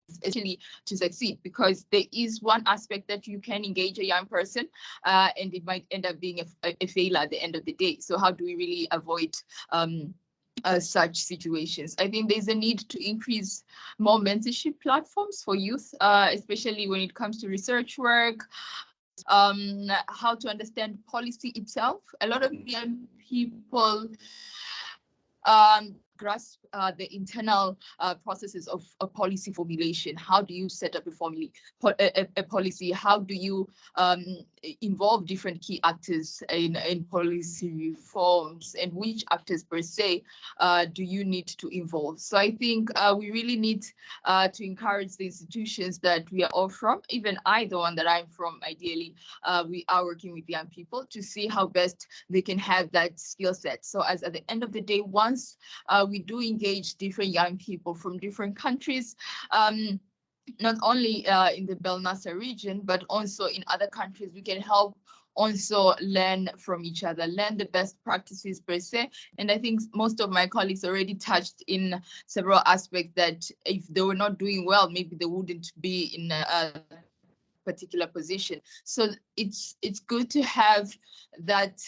essentially to succeed, because there is one aspect that you can engage a young person and it might end up being a failure at the end of the day. So how do we really avoid such situations? I think there's a need to increase more mentorship platforms for youth, especially when it comes to research work, how to understand policy itself. A lot of young people grasp the internal processes of policy formulation. How do you set up a policy? How do you involve different key actors in policy reforms, and which actors per se do you need to involve? So I think we really need to encourage the institutions that we are all from, even I, the one that I'm from, ideally, we are working with young people to see how best they can have that skill set. So as at the end of the day, once we do engage different young people from different countries, not only in the Belnasa region, but also in other countries, we can help also learn from each other, learn the best practices per se. And I think most of my colleagues already touched in several aspects that if they were not doing well, maybe they wouldn't be in a particular position. So it's good to have that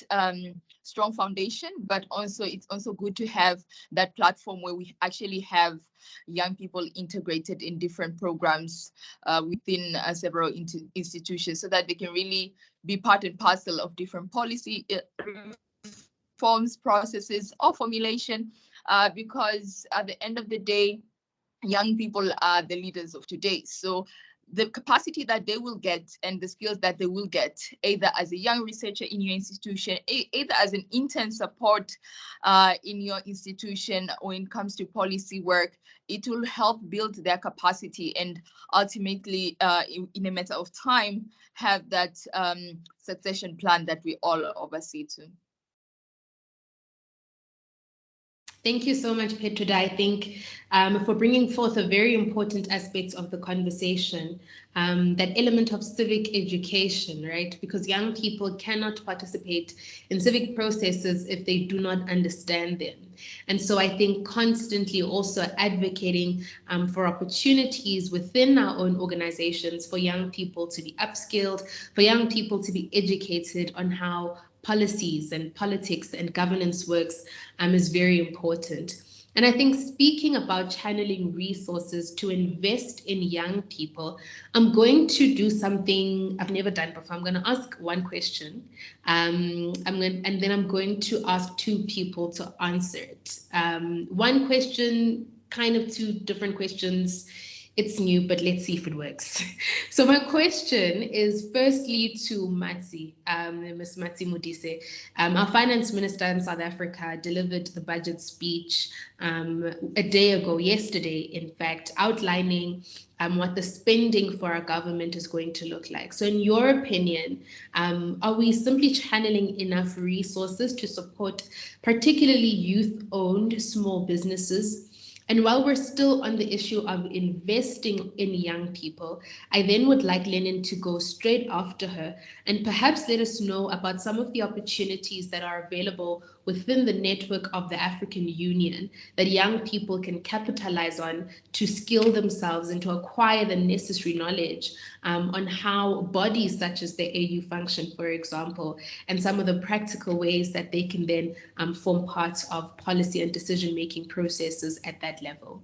strong foundation, but also it's also good to have that platform where we actually have young people integrated in different programs within several institutions, so that they can really be part and parcel of different policy reforms, processes, or formulation, because at the end of the day, young people are the leaders of today. So the capacity that they will get and the skills that they will get, either as a young researcher in your institution, either as an intern support in your institution, or when it comes to policy work, it will help build their capacity and ultimately, in a matter of time, have that succession plan that we all oversee too. Thank you so much, Petruda. I think for bringing forth a very important aspect of the conversation, that element of civic education, right? Because young people cannot participate in civic processes if they do not understand them. And so I think constantly also advocating for opportunities within our own organizations for young people to be upskilled, for young people to be educated on how policies and politics and governance works is very important. And I think speaking about channeling resources to invest in young people, I'm going to do something I've never done before. I'm going to ask one question, and then I'm going to ask two people to answer it. One question, kind of two different questions. It's new, but let's see if it works. So my question is firstly to Matsi, Ms. Matsi Modise. Our finance minister in South Africa delivered the budget speech a day ago, yesterday, in fact, outlining what the spending for our government is going to look like. So in your opinion, are we simply channeling enough resources to support particularly youth-owned small businesses? And while we're still on the issue of investing in young people, I then would like Lennon to go straight after her and perhaps let us know about some of the opportunities that are available within the network of the African Union that young people can capitalize on to skill themselves and to acquire the necessary knowledge on how bodies such as the AU function, for example, and some of the practical ways that they can then form part of policy and decision-making processes at that level.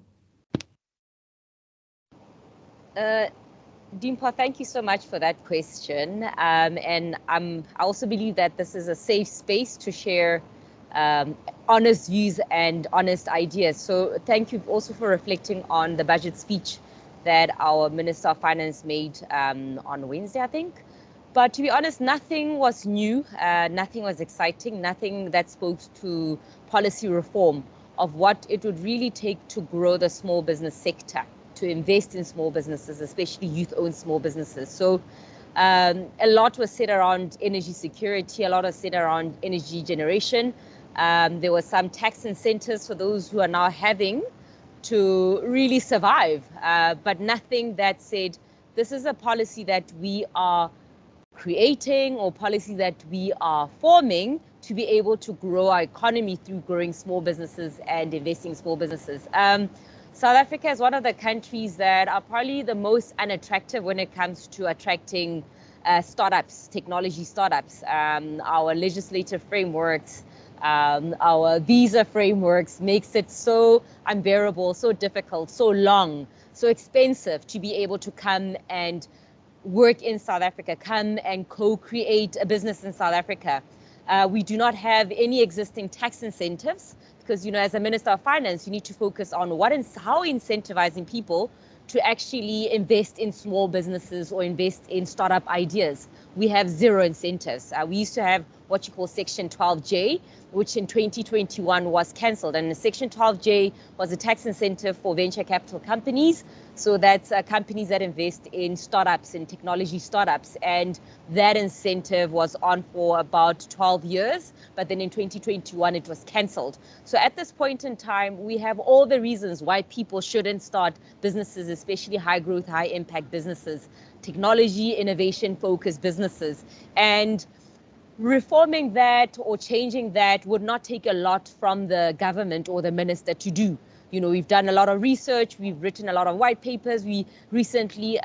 Dimpa, thank you so much for that question. And I also believe that this is a safe space to share honest views and honest ideas. So thank you also for reflecting on the budget speech that our Minister of Finance made on Wednesday, I think. But to be honest, nothing was new, nothing was exciting, nothing that spoke to policy reform of what it would really take to grow the small business sector, to invest in small businesses, especially youth-owned small businesses. So a lot was said around energy security, a lot was said around energy generation. There were some tax incentives for those who are now having to really survive, but nothing that said, this is a policy that we are creating or policy that we are forming to be able to grow our economy through growing small businesses and investing in small businesses. South Africa is one of the countries that are probably the most unattractive when it comes to attracting startups, technology startups. Our legislative frameworks, our visa frameworks makes it so unbearable, so difficult, so long, so expensive to be able to come and work in South Africa, come and co-create a business in South Africa. We do not have any existing tax incentives because, you know, as a Minister of Finance, you need to focus on how incentivizing people to actually invest in small businesses or invest in startup ideas. We have zero incentives. We used to have what you call Section 12J, which in 2021 was cancelled. And Section 12J was a tax incentive for venture capital companies. So that's companies that invest in startups, in technology startups. And that incentive was on for about 12 years. But then in 2021, it was cancelled. So at this point in time, we have all the reasons why people shouldn't start businesses, especially high growth, high impact businesses, technology, innovation focused businesses. And reforming that or changing that would not take a lot from the government or the minister to do. You know, we've done a lot of research, we've written a lot of white papers. We recently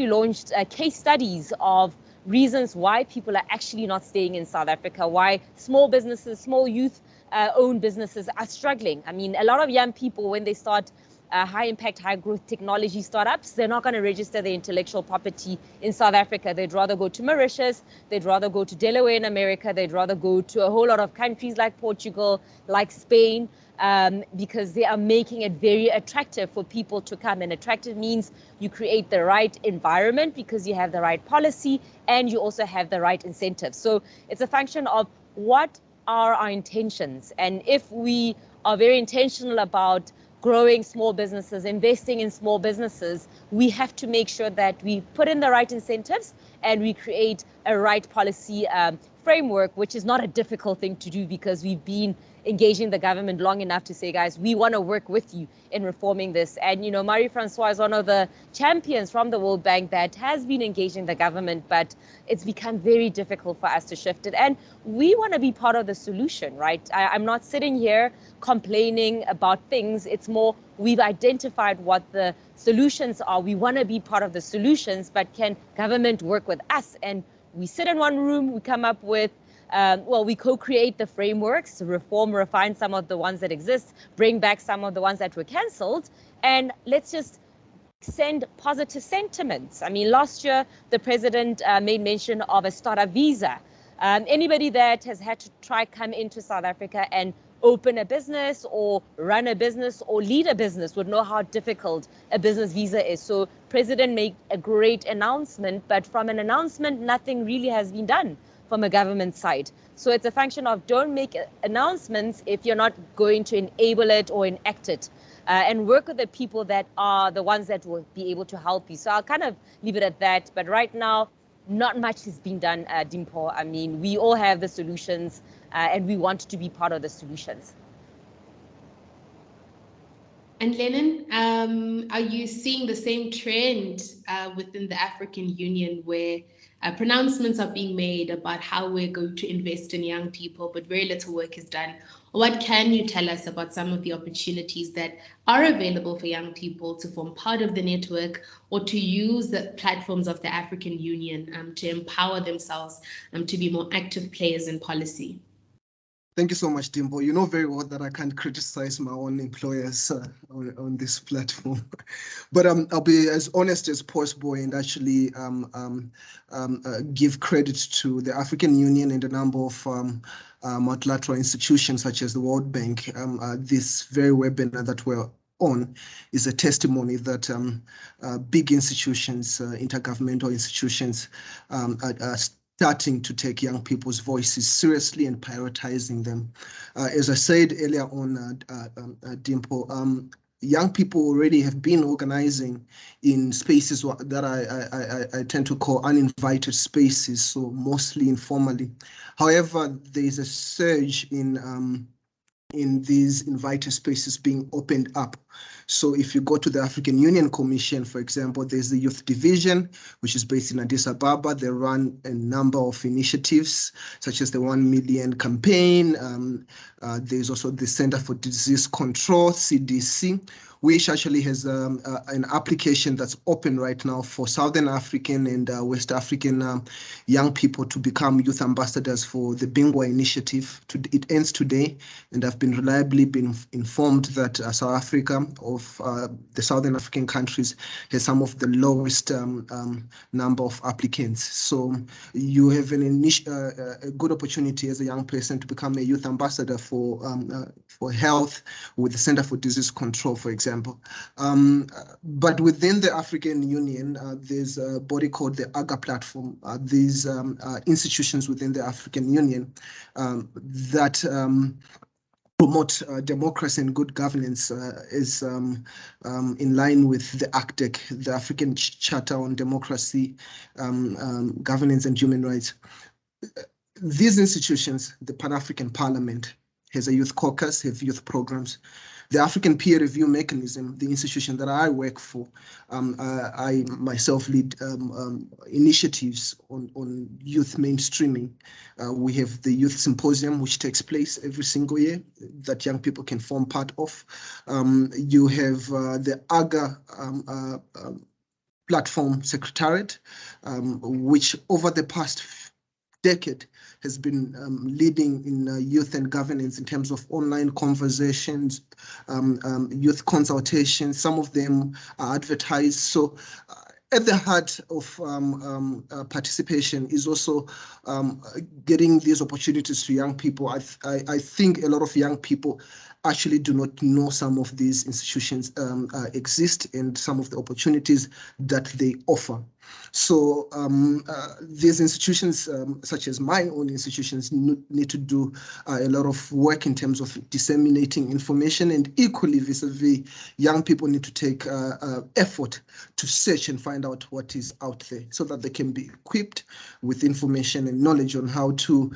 launched case studies of reasons why people are actually not staying in South Africa, why small businesses, small youth owned businesses are struggling. I mean, a lot of young people, when they start high impact, high growth technology startups, they're not going to register their intellectual property in South Africa. They'd rather go to Mauritius, they'd rather go to Delaware in America, they'd rather go to a whole lot of countries like Portugal, like Spain, because they are making it very attractive for people to come. And attractive means you create the right environment because you have the right policy and you also have the right incentives. So it's a function of what are our intentions. And if we are very intentional about growing small businesses, investing in small businesses, we have to make sure that we put in the right incentives and we create a right policy framework, which is not a difficult thing to do because we've been engaging the government long enough to say, guys, we want to work with you in reforming this. And, you know, Marie-Francois is one of the champions from the World Bank that has been engaging the government, but it's become very difficult for us to shift it. And we want to be part of the solution, right? I'm not sitting here complaining about things. It's more, we've identified what the solutions are. We want to be part of the solutions, but can government work with us? And we sit in one room, we come up with we co-create the frameworks, reform, refine some of the ones that exist, bring back some of the ones that were cancelled, and let's just send positive sentiments. I mean, last year, the president made mention of a startup visa. Anybody that has had to try come into South Africa and open a business or run a business or lead a business would know how difficult a business visa is. So president made a great announcement, but from an announcement, nothing really has been done from a government side. So it's a function of don't make announcements if you're not going to enable it or enact it, and work with the people that are the ones that will be able to help you. So I'll kind of leave it at that. But right now, not much has been done, Dimpo. I mean, we all have the solutions and we want to be part of the solutions. And Lennon, are you seeing the same trend within the African Union where pronouncements are being made about how we're going to invest in young people, but very little work is done? What can you tell us about some of the opportunities that are available for young people to form part of the network or to use the platforms of the African Union to empower themselves to be more active players in policy? Thank you so much, Dimbo. You know very well that I can't criticize my own employers on this platform, but I'll be as honest as possible and actually give credit to the African Union and a number of multilateral institutions such as the World Bank. This very webinar that we're on is a testimony that big institutions, intergovernmental institutions, are starting to take young people's voices seriously and prioritizing them. As I said earlier on, Dimpo, young people already have been organizing in spaces that I tend to call uninvited spaces, so mostly informally. However, there is a surge in these invited spaces being opened up. So if you go to the African Union Commission, for example, there's the Youth Division, which is based in Addis Ababa. They run a number of initiatives, such as the 1 Million campaign. There's also the Center for Disease Control, CDC, which actually has an application that's open right now for Southern African and West African young people to become youth ambassadors for the Bingwa initiative. It ends today, and I've been reliably informed that South Africa, of the Southern African countries, has some of the lowest number of applicants. So you have a good opportunity as a young person to become a youth ambassador for health with the Center for Disease Control, for example. But within the African Union, there's a body called the AGA platform. These institutions within the African Union that promote democracy and good governance is in line with the ACTEC, the African Charter on Democracy, Governance and Human Rights. These institutions, the Pan-African Parliament, has a youth caucus, have youth programs. The African Peer Review Mechanism, the institution that I work for, I myself lead initiatives on youth mainstreaming. We have the Youth Symposium, which takes place every single year, that young people can form part of. You have the AGA Platform Secretariat, which over the past decade has been leading in youth and governance in terms of online conversations, youth consultations. Some of them are advertised. So at the heart of participation is also getting these opportunities to young people. I think a lot of young people actually do not know some of these institutions exist and some of the opportunities that they offer. So these institutions, such as my own institutions, need to do a lot of work in terms of disseminating information, and equally vis-a-vis, young people need to take effort to search and find out what is out there so that they can be equipped with information and knowledge on how to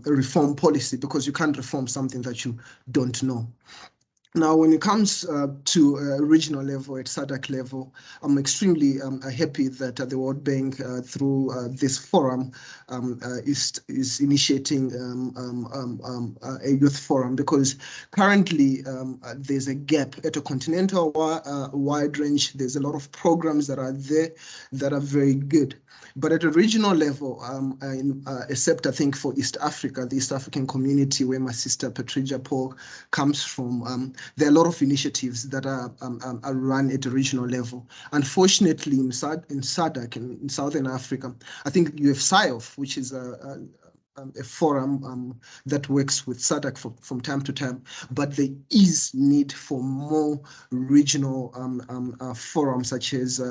reform policy, because you can't reform something that you don't know. Now, when it comes to regional level, at SADC level, I'm extremely happy that the World Bank, through this forum, is initiating a youth forum, because currently there's a gap at a continental wide range. There's a lot of programs that are there that are very good. But at a regional level, except I think for East Africa, the East African community where my sister Patricia Paul comes from, there are a lot of initiatives that are run at a regional level. Unfortunately, in SADC, in Southern Africa, I think you have SIOF, which is a forum that works with SADC from time to time, but there is need for more regional forums, such as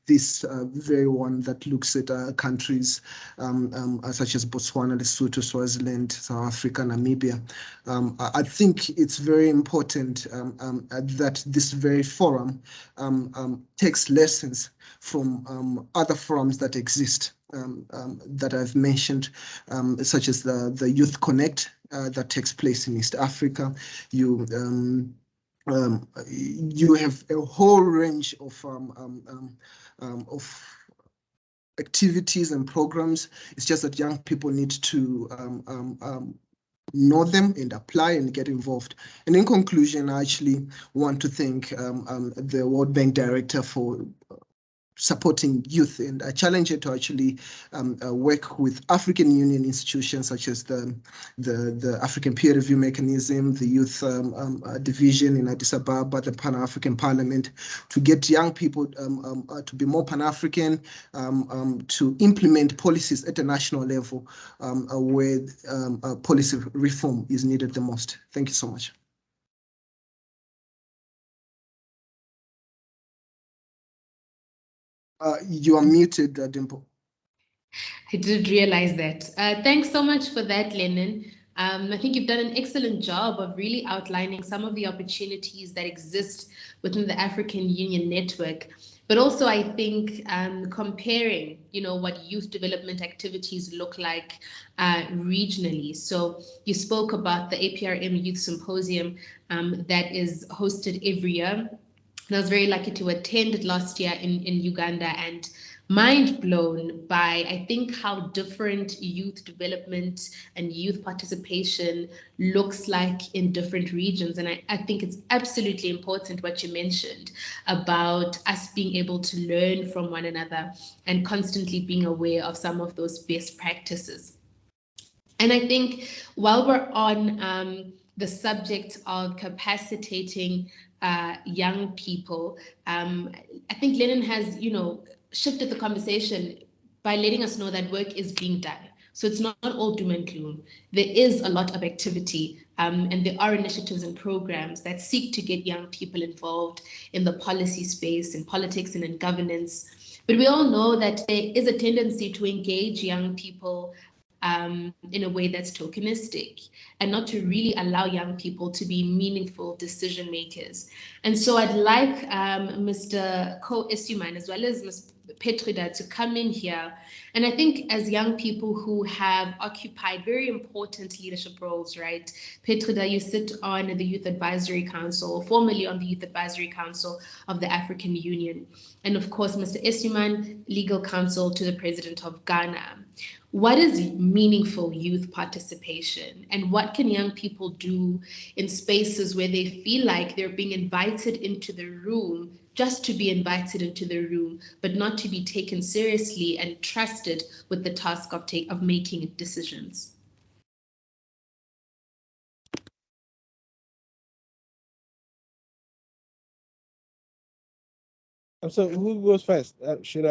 this very one that looks at countries such as Botswana, Lesotho, Swaziland, South Africa, Namibia. I think it's very important that this very forum takes lessons from other forums that exist, that I've mentioned, such as the Youth Connect that takes place in East Africa. you have a whole range of activities and programs. It's just that young people need to know them and apply and get involved. And in conclusion, I actually want to thank the World Bank Director for supporting youth, and I challenge her to actually work with African Union institutions such as the African Peer Review Mechanism, the Youth Division in Addis Ababa, the Pan-African Parliament, to get young people to be more Pan-African, to implement policies at a national level where policy reform is needed the most. Thank you so much. You are muted, Dimple. I did realize that. Thanks so much for that, Lennon. I think you've done an excellent job of really outlining some of the opportunities that exist within the African Union network, but also I think comparing, what youth development activities look like regionally. So you spoke about the APRM Youth Symposium that is hosted every year. And I was very lucky to attend it last year in Uganda, and mind blown by, I think, how different youth development and youth participation looks like in different regions. And I think it's absolutely important what you mentioned about us being able to learn from one another and constantly being aware of some of those best practices. And I think while we're on the subject of capacitating young people, I think Lennon has, shifted the conversation by letting us know that work is being done. So it's not all doom and gloom. There is a lot of activity, and there are initiatives and programs that seek to get young people involved in the policy space, in politics and in governance. But we all know that there is a tendency to engage young people in a way that's tokenistic and not to really allow young people to be meaningful decision makers. And so I'd like Mr. Ko Esuman as well as Ms. Petrida to come in here. And I think as young people who have occupied very important leadership roles, right? Petrida, you sit on the Youth Advisory Council, formerly on the Youth Advisory Council of the African Union. And of course, Mr. Esuman, legal counsel to the President of Ghana. What is meaningful youth participation, and what can young people do in spaces where they feel like they're being invited into the room just to be invited into the room, but not to be taken seriously and trusted with the task of making decisions? So who goes first? Should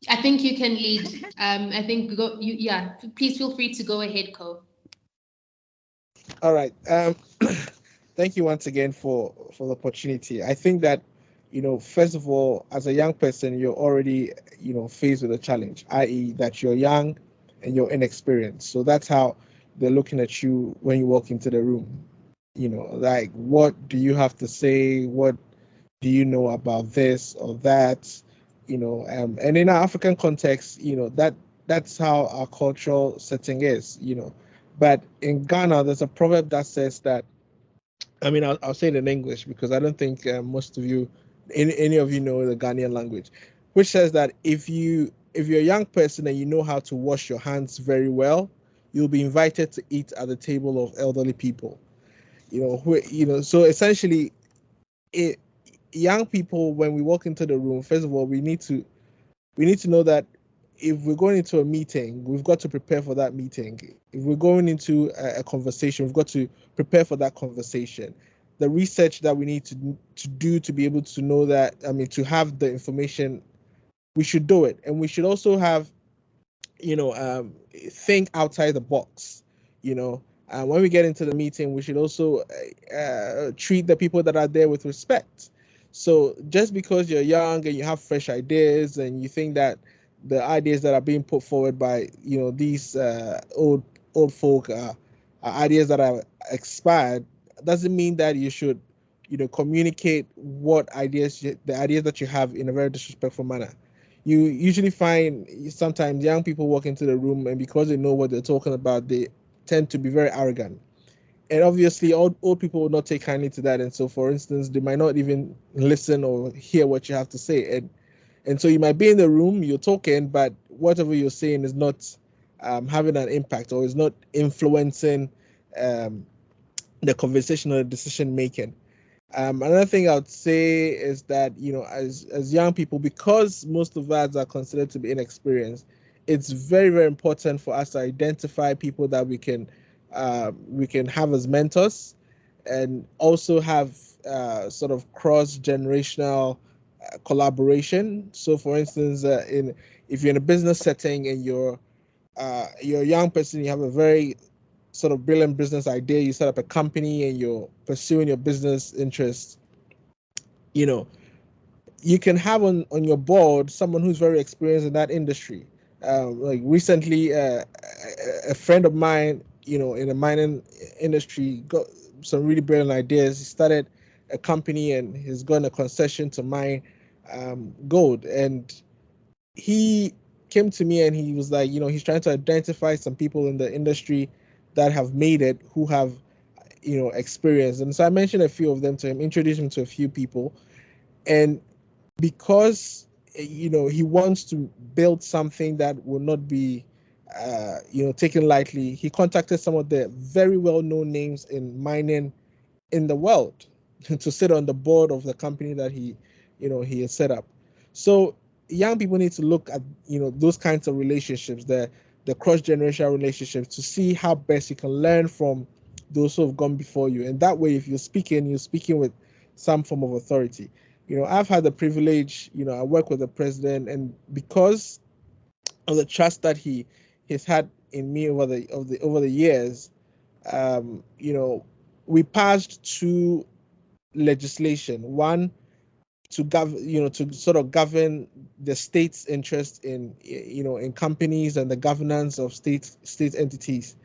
I think you can lead. I think please feel free to go ahead, Ko. All right. Thank you once again for the opportunity. I think that, first of all, as a young person, you're already, faced with a challenge, i.e. that you're young and you're inexperienced. So that's how they're looking at you when you walk into the room. Like, what do you have to say? What do you know about this or that? And in our African context, that's how our cultural setting is, But in Ghana, there's a proverb that says that, I'll say it in English because I don't think most of you, any of you know the Ghanaian language, which says that if you're a young person and you know how to wash your hands very well, you'll be invited to eat at the table of elderly people. So essentially, young people, when we walk into the room, first of all, we need to know that if we're going into a meeting, we've got to prepare for that meeting. If we're going into a conversation, we've got to prepare for that conversation. The research that we need to do to be able to know that, to have the information, we should do it. And we should also have, think outside the box, when we get into the meeting, we should also treat the people that are there with respect. So just because you're young and you have fresh ideas and you think that the ideas that are being put forward by these old folk are ideas that are expired, doesn't mean that you should communicate the ideas that you have in a very disrespectful manner. You usually find sometimes young people walk into the room, and because they know what they're talking about, they tend to be very arrogant. and obviously old people will not take kindly to that. And so, for instance, they might not even listen or hear what you have to say. And so you might be in the room, you're talking, but whatever you're saying is not having an impact or is not influencing the conversation or the decision making. Another thing I would say is that, you know, as young people, because most of us are considered to be inexperienced, it's very, very important for us to identify people that we can have as mentors, and also have sort of cross-generational collaboration. So, for instance, if you're in a business setting and you're a young person, you have a very sort of brilliant business idea, you set up a company and you're pursuing your business interests, you know, you can have on your board someone who's very experienced in that industry. Like recently, a friend of mine, you know, in the mining industry, got some really brilliant ideas. He started a company and he's gotten a concession to mine gold. And he came to me and he was like, you know, he's trying to identify some people in the industry that have made it, who have, you know, experience. And so I mentioned a few of them to him, introduced him to a few people. And because, you know, he wants to build something that will not be you know, taken lightly, he contacted some of the very well-known names in mining in the world to sit on the board of the company that he, you know, he has set up. So young people need to look at, you know, those kinds of relationships, the cross-generational relationships, to see how best you can learn from those who have gone before you. And that way, if you're speaking with some form of authority. You know, I've had the privilege, you know, I work with the president, and because of the trust that he's had in me over the years, you know, we passed two legislation. One, to sort of govern the state's interest in, you know, in companies and the governance of state entities.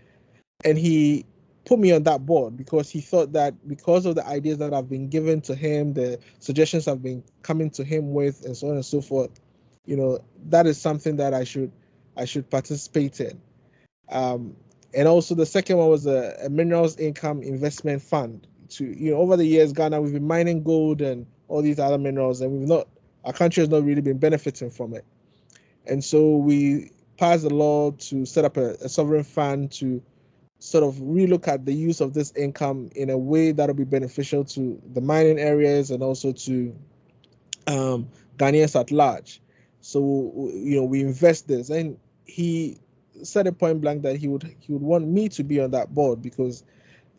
And he put me on that board because he thought that because of the ideas that have been given to him, the suggestions have been coming to him with, and so on and so forth, you know, that is something that I should participate in. And also the second one was a minerals income investment fund. To, you know, over the years, Ghana, we've been mining gold and all these other minerals, and our country has not really been benefiting from it. And so we passed a law to set up a sovereign fund to sort of relook at the use of this income in a way that'll be beneficial to the mining areas and also to Ghanaians at large. So, you know, we invest this, and he said it point blank that he would want me to be on that board, because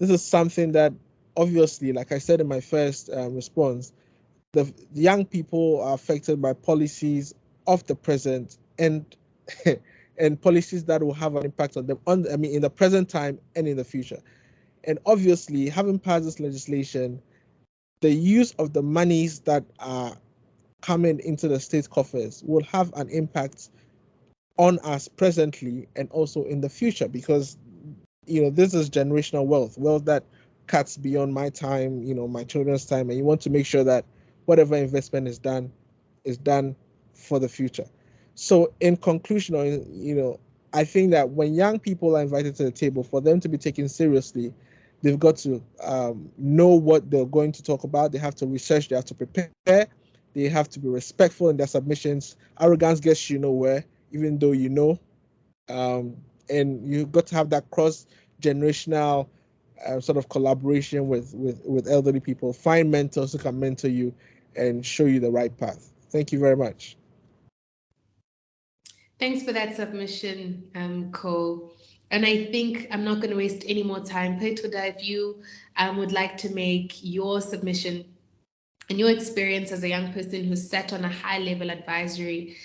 this is something that, obviously, like I said in my first response, the young people are affected by policies of the present, and and policies that will have an impact on them in the present time and in the future. And obviously, having passed this legislation, the use of the monies that are coming into the state coffers will have an impact on us presently and also in the future, because, you know, this is generational wealth that cuts beyond my time, you know, my children's time, and you want to make sure that whatever investment is done for the future. So in conclusion, you know, I think that when young people are invited to the table, for them to be taken seriously, they've got to know what they're going to talk about. They have to research, they have to prepare, they have to be respectful in their submissions. Arrogance gets you nowhere, even though you know. And you've got to have that cross-generational sort of collaboration with elderly people. Find mentors who can mentor you and show you the right path. Thank you very much. Thanks for that submission, Cole. And I think I'm not going to waste any more time. Petuda, if you would like to make your submission and your experience as a young person who sat on a high-level advisory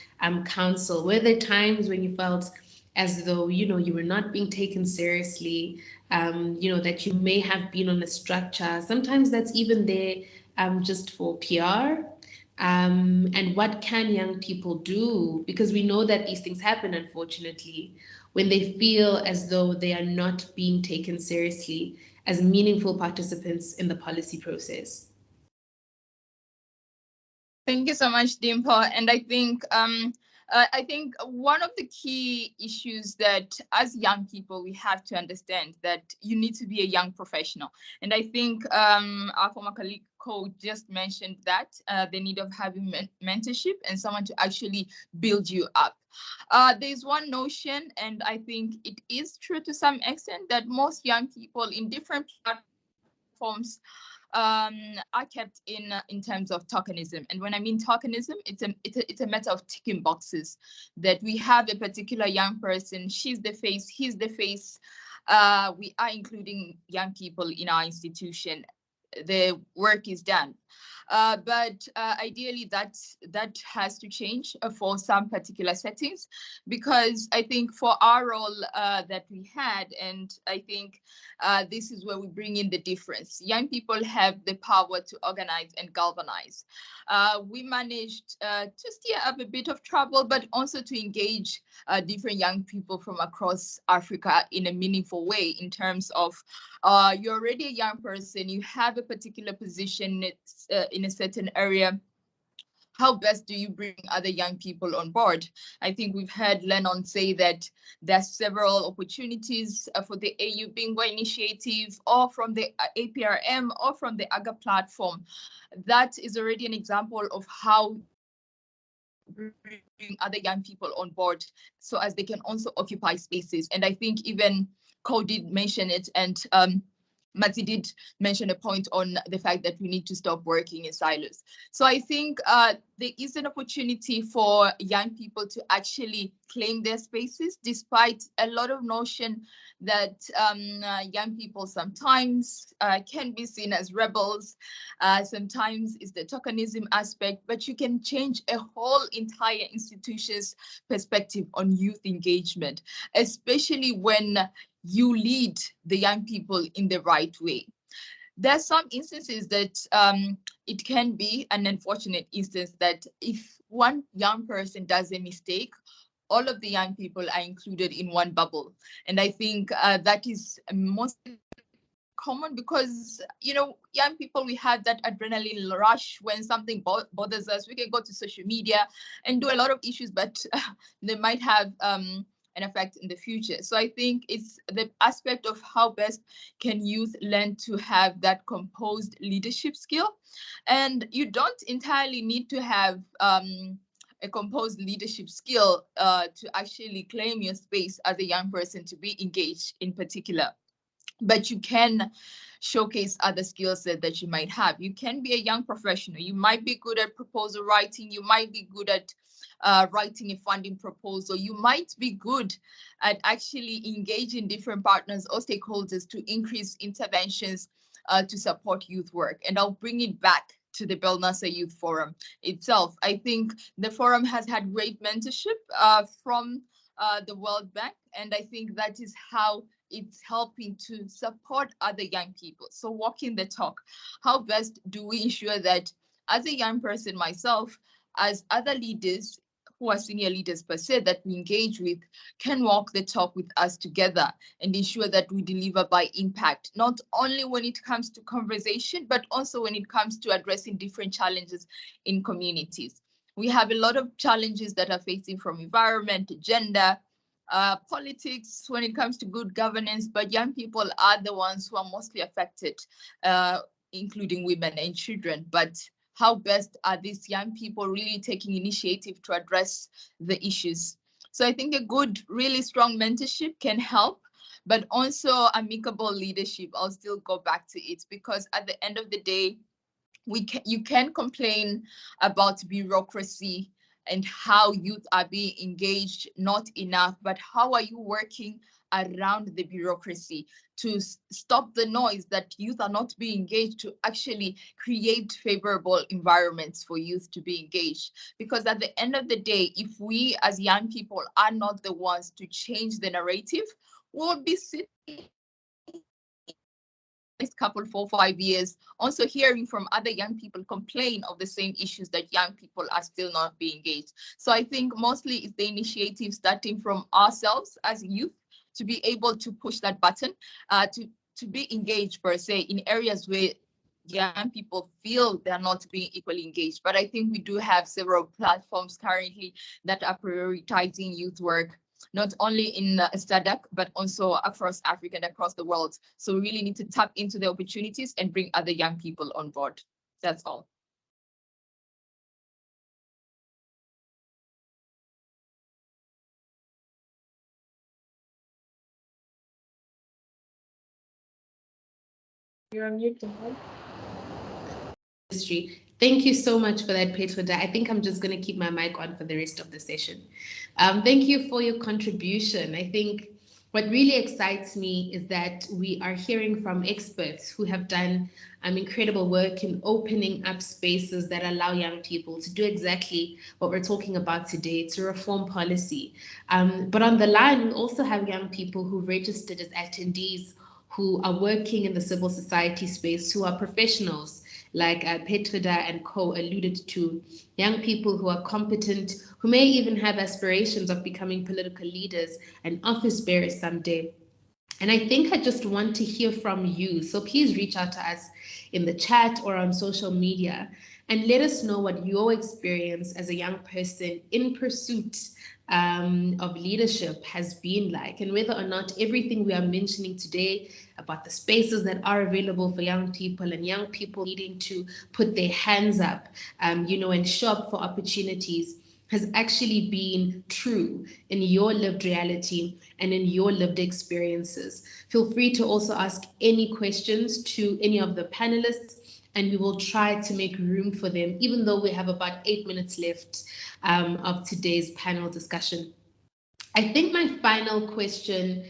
council, were there times when you felt as though, you know, you were not being taken seriously, you know, that you may have been on a structure? Sometimes that's even there just for PR. And what can young people do? Because we know that these things happen, unfortunately, when they feel as though they are not being taken seriously as meaningful participants in the policy process. Thank you so much, Dimple. And I think I think one of the key issues that as young people, we have to understand that you need to be a young professional. And I think our former colleague Code just mentioned that the need of having mentorship and someone to actually build you up. There's one notion, and I think it is true to some extent, that most young people in different platforms are kept in terms of tokenism. And when I mean tokenism, it's a matter of ticking boxes, that we have a particular young person, she's the face, he's the face. We are including young people in our institution. The work is done. But ideally that has to change for some particular settings, because I think for our role that we had, and I think this is where we bring in the difference. Young people have the power to organize and galvanize. We managed to steer up a bit of trouble, but also to engage different young people from across Africa in a meaningful way, in terms of you're already a young person, you have a particular position in a certain area. How best do you bring other young people on board? I think we've heard Lennon say that there's several opportunities for the AU Bingo initiative, or from the APRM, or from the AGA platform. That is already an example of how bring other young people on board, so as they can also occupy spaces. And I think even Cole did mention it, and Matsi did mention a point on the fact that we need to stop working in silos. So I think there is an opportunity for young people to actually claim their spaces, despite a lot of notion that young people sometimes can be seen as rebels. Sometimes it's the tokenism aspect, but you can change a whole entire institution's perspective on youth engagement, especially when you lead the young people in the right way. There are some instances that it can be an unfortunate instance that if one young person does a mistake, all of the young people are included in one bubble. And I think that is most common, because, you know, young people, we have that adrenaline rush. When something bothers us, we can go to social media and do a lot of issues, but they might have an effect in the future. So I think it's the aspect of how best can youth learn to have that composed leadership skill. And you don't entirely need to have a composed leadership skill to actually claim your space as a young person, to be engaged in particular. But you can showcase other skill sets that you might have. You can be a young professional. You might be good at proposal writing. You might be good at writing a funding proposal. You might be good at actually engaging different partners or stakeholders to increase interventions to support youth work. And I'll bring it back to the Belnasa Youth Forum itself. I think the forum has had great mentorship from the World Bank, and I think that is how it's helping to support other young people. So walking the talk, how best do we ensure that as a young person myself, as other leaders who are senior leaders per se that we engage with, can walk the talk with us together and ensure that we deliver by impact, not only when it comes to conversation, but also when it comes to addressing different challenges in communities. We have a lot of challenges that are facing, from environment, gender, politics, when it comes to good governance, but young people are the ones who are mostly affected, including women and children. But how best are these young people really taking initiative to address the issues? So I think a good, really strong mentorship can help, but also amicable leadership. I'll still go back to it, because at the end of the day, you can complain about bureaucracy and how youth are being engaged, not enough, but how are you working around the bureaucracy to stop the noise that youth are not being engaged, to actually create favorable environments for youth to be engaged? Because at the end of the day, if we as young people are not the ones to change the narrative, we'll be sitting next couple 4-5 years also hearing from other young people complain of the same issues that young people are still not being engaged. So I think mostly it's the initiative starting from ourselves as youth to be able to push that button, to be engaged per se in areas where young people feel they're not being equally engaged. But I think we do have several platforms currently that are prioritizing youth work, not only in SADC, but also across Africa and across the world. So we really need to tap into the opportunities and bring other young people on board. That's all. You're on mute. Thank you so much for that, Petroda. I think I'm just going to keep my mic on for the rest of the session. Thank you for your contribution. I think what really excites me is that we are hearing from experts who have done incredible work in opening up spaces that allow young people to do exactly what we're talking about today, to reform policy. But on the line, we also have young people who registered as attendees, who are working in the civil society space, who are professionals, like Petroda and Co alluded to, young people who are competent, who may even have aspirations of becoming political leaders and office bearers someday. And I think I just want to hear from you. So please reach out to us in the chat or on social media and let us know what your experience as a young person in pursuit of leadership has been like, and whether or not everything we are mentioning today about the spaces that are available for young people and young people needing to put their hands up, and show up for opportunities has actually been true in your lived reality and in your lived experiences. Feel free to also ask any questions to any of the panelists, and we will try to make room for them, even though we have about 8 minutes left of today's panel discussion. I think my final question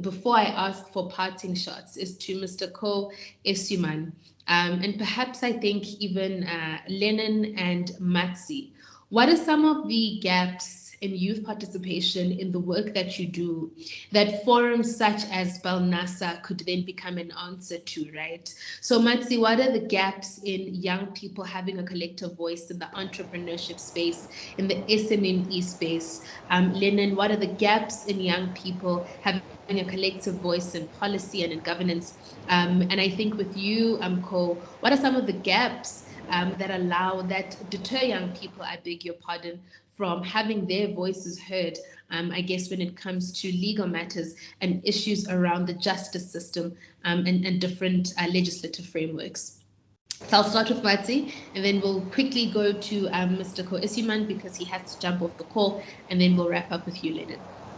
before I ask for parting shots is to Mr. Ko Eswatini, and perhaps I think even Lennon and Matsi. What are some of the gaps in youth participation in the work that you do that forums such as Belnasa could then become an answer to, right? So Matsi, what are the gaps in young people having a collective voice in the entrepreneurship space, in the SMME space? Lennon, what are the gaps in young people having a collective voice in policy and in governance? And I think with you, Ko, what are some of the gaps that deter young people, I beg your pardon, from having their voices heard, I guess, when it comes to legal matters and issues around the justice system and different legislative frameworks? So I'll start with Matsi, and then we'll quickly go to Mr. Ko Eswatini because he has to jump off the call, and then we'll wrap up with you later.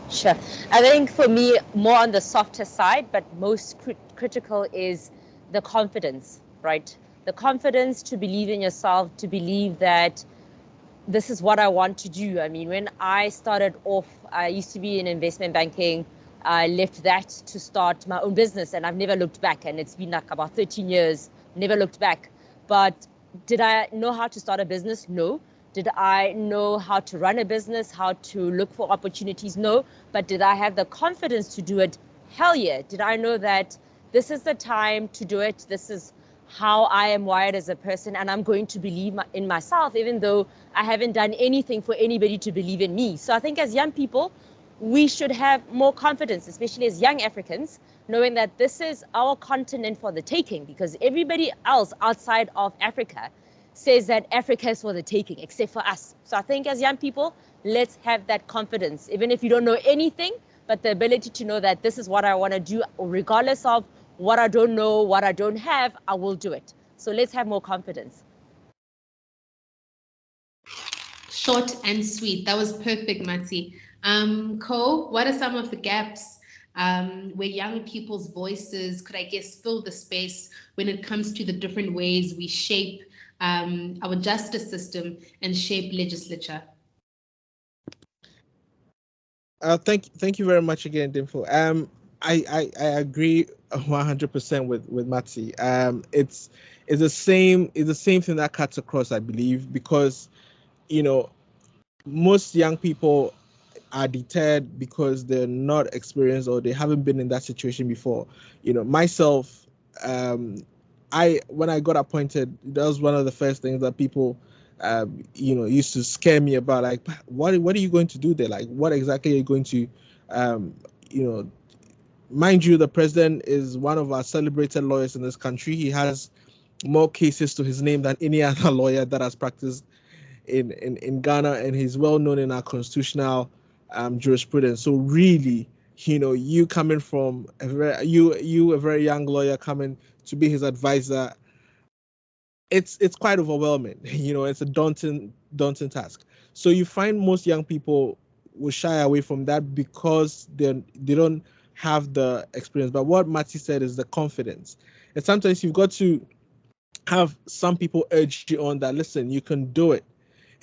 Sure. I think for me, more on the softer side, but most critical is the confidence, right? The confidence to believe in yourself, to believe that this is what I want to do. I mean, when I started off, I used to be in investment banking. I left that to start my own business, and I've never looked back. And it's been like about 13 years, never looked back. But did I know how to start a business? No. Did I know how to run a business, how to look for opportunities? No. But did I have the confidence to do it? Hell yeah. Did I know that this is the time to do it? This is how I am wired as a person, and I'm going to believe in myself, even though I haven't done anything for anybody to believe in me. So I think as young people, we should have more confidence, especially as young Africans, knowing that this is our continent for the taking, because everybody else outside of Africa says that Africa is for the taking, except for us. So I think as young people, let's have that confidence, even if you don't know anything, but the ability to know that this is what I want to do, regardless of what I don't know, what I don't have, I will do it. So let's have more confidence. Short and sweet. That was perfect, Matsi. Ko, what are some of the gaps where young people's voices could, I guess, fill the space when it comes to the different ways we shape our justice system and shape legislature? Thank you very much again, Dimple. I agree 100% with Matsi. It's the same thing that cuts across, I believe, because most young people are deterred because they're not experienced or they haven't been in that situation before. Myself, when I got appointed, that was one of the first things that people used to scare me about, like, what are you going to do there? Like, what exactly are you going to mind you, the president is one of our celebrated lawyers in this country. He has more cases to his name than any other lawyer that has practiced in Ghana, and he's well known in our constitutional jurisprudence. So really, you coming from a very young lawyer coming to be his advisor, it's quite overwhelming. It's a daunting task. So you find most young people will shy away from that because they don't have the experience. But what Mati said is the confidence. And sometimes you've got to have some people urge you on that, listen, you can do it.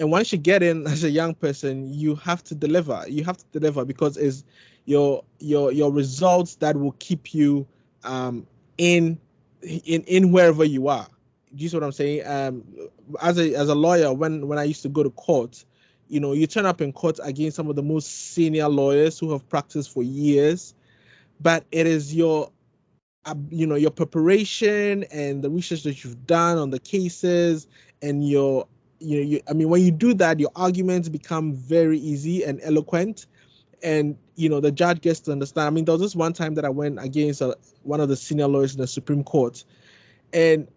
And once you get in as a young person, you have to deliver. You have to deliver because it's your results that will keep you in wherever you are. Do you see what I'm saying? As a lawyer, when I used to go to court, you turn up in court against some of the most senior lawyers who have practiced for years, but it is your preparation and the research that you've done on the cases, and when you do that, your arguments become very easy and eloquent, and the judge gets to understand. There was this one time that I went against one of the senior lawyers in the Supreme Court, and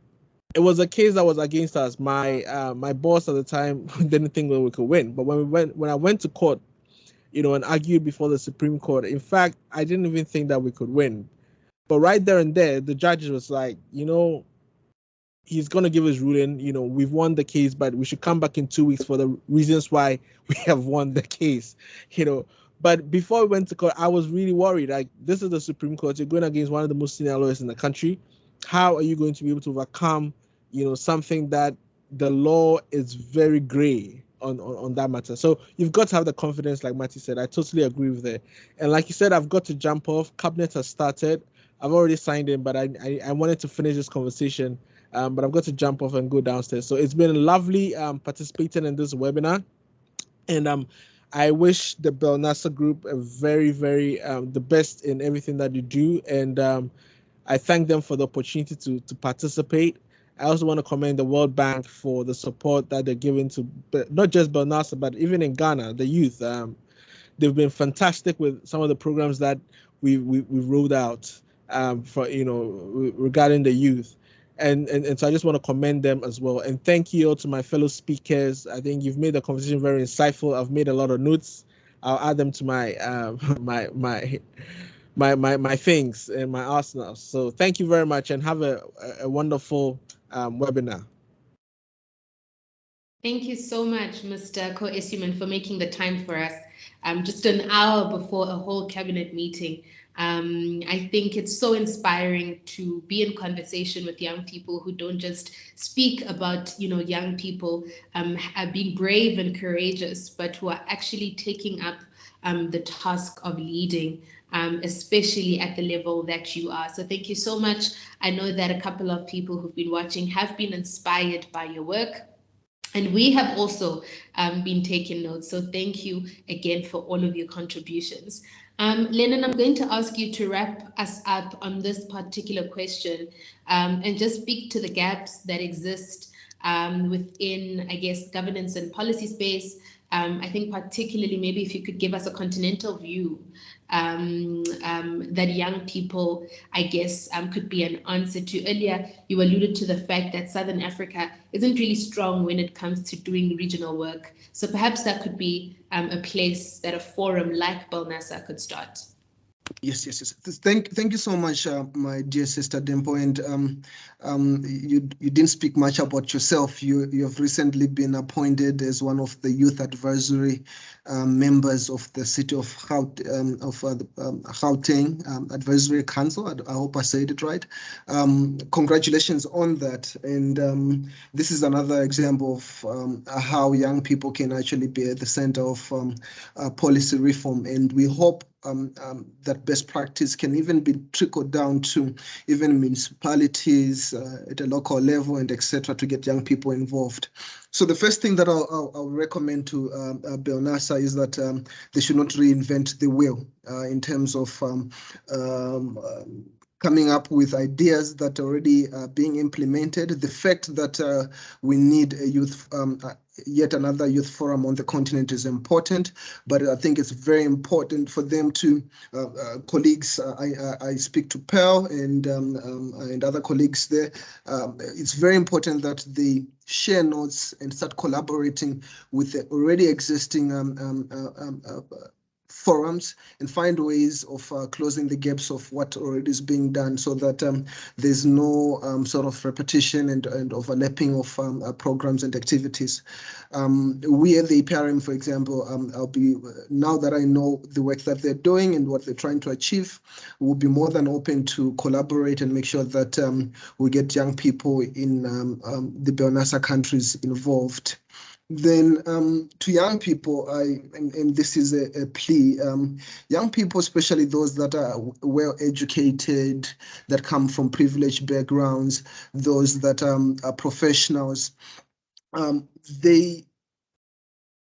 it was a case that was against us. My boss at the time didn't think that we could win, but when I went to court, and argued before the Supreme Court, in fact, I didn't even think that we could win. But right there and there, the judge was like, he's going to give his ruling. We've won the case, but we should come back in 2 weeks for the reasons why we have won the case. But before we went to court, I was really worried. Like, this is the Supreme Court. You're going against one of the most senior lawyers in the country. How are you going to be able to overcome, something that the law is very gray on that matter? So you've got to have the confidence, like Mati said. I totally agree with it. And like you said, I've got to jump off. Cabinet has started. I've already signed in, but I wanted to finish this conversation, but I've got to jump off and go downstairs. So it's been lovely participating in this webinar, and I wish the Belnasa group a very, very the best in everything that you do, and I thank them for the opportunity to participate. I also want to commend the World Bank for the support that they're giving to not just Belnasa, but even in Ghana, the youth. They've been fantastic with some of the programs that we've rolled out for regarding the youth, and so I just want to commend them as well. And thank you all to my fellow speakers. I think you've made the conversation very insightful. I've made a lot of notes. I'll add them to my my things and my arsenal. So thank you very much, and have a wonderful webinar. Thank you so much, Mr. Ko-Eswatini, for making the time for us just an hour before a whole cabinet meeting. I think it's so inspiring to be in conversation with young people who don't just speak about, young people being brave and courageous, but who are actually taking up the task of leading, especially at the level that you are. So thank you so much. I know that a couple of people who've been watching have been inspired by your work. And we have also been taking notes. So thank you again for all of your contributions. Lennon, I'm going to ask you to wrap us up on this particular question and just speak to the gaps that exist within, I guess, governance and policy space. I think particularly maybe if you could give us a continental view that young people, I guess, could be an answer to. Earlier, you alluded to the fact that Southern Africa isn't really strong when it comes to doing regional work. So perhaps that could be a place that a forum like Belnasa could start. Yes. Thank you so much, my dear sister Dempo. And you didn't speak much about yourself. You have recently been appointed as one of the youth advisory members of the city of Gauteng Advisory Council. I hope I said it right. Congratulations on that. And this is another example of how young people can actually be at the center of policy reform. And we hope that best practice can even be trickled down to even municipalities at a local level and etc. to get young people involved. So the first thing that I'll recommend to Belnasa is that they should not reinvent the wheel in terms of coming up with ideas that are already being implemented. The fact that we need a youth yet another youth forum on the continent is important, but I think it's very important for them to, colleagues, I speak to Pearl and other colleagues there. It's very important that they share notes and start collaborating with the already existing forums and find ways of closing the gaps of what already is being done, so that there's no sort of repetition and overlapping of programs and activities. We at the EPRM, for example, now that I know the work that they're doing and what they're trying to achieve, we'll be more than open to collaborate and make sure that we get young people in the Belnasa countries involved. Then to young people, and this is a plea, young people, especially those that are well educated, that come from privileged backgrounds, those that are professionals, they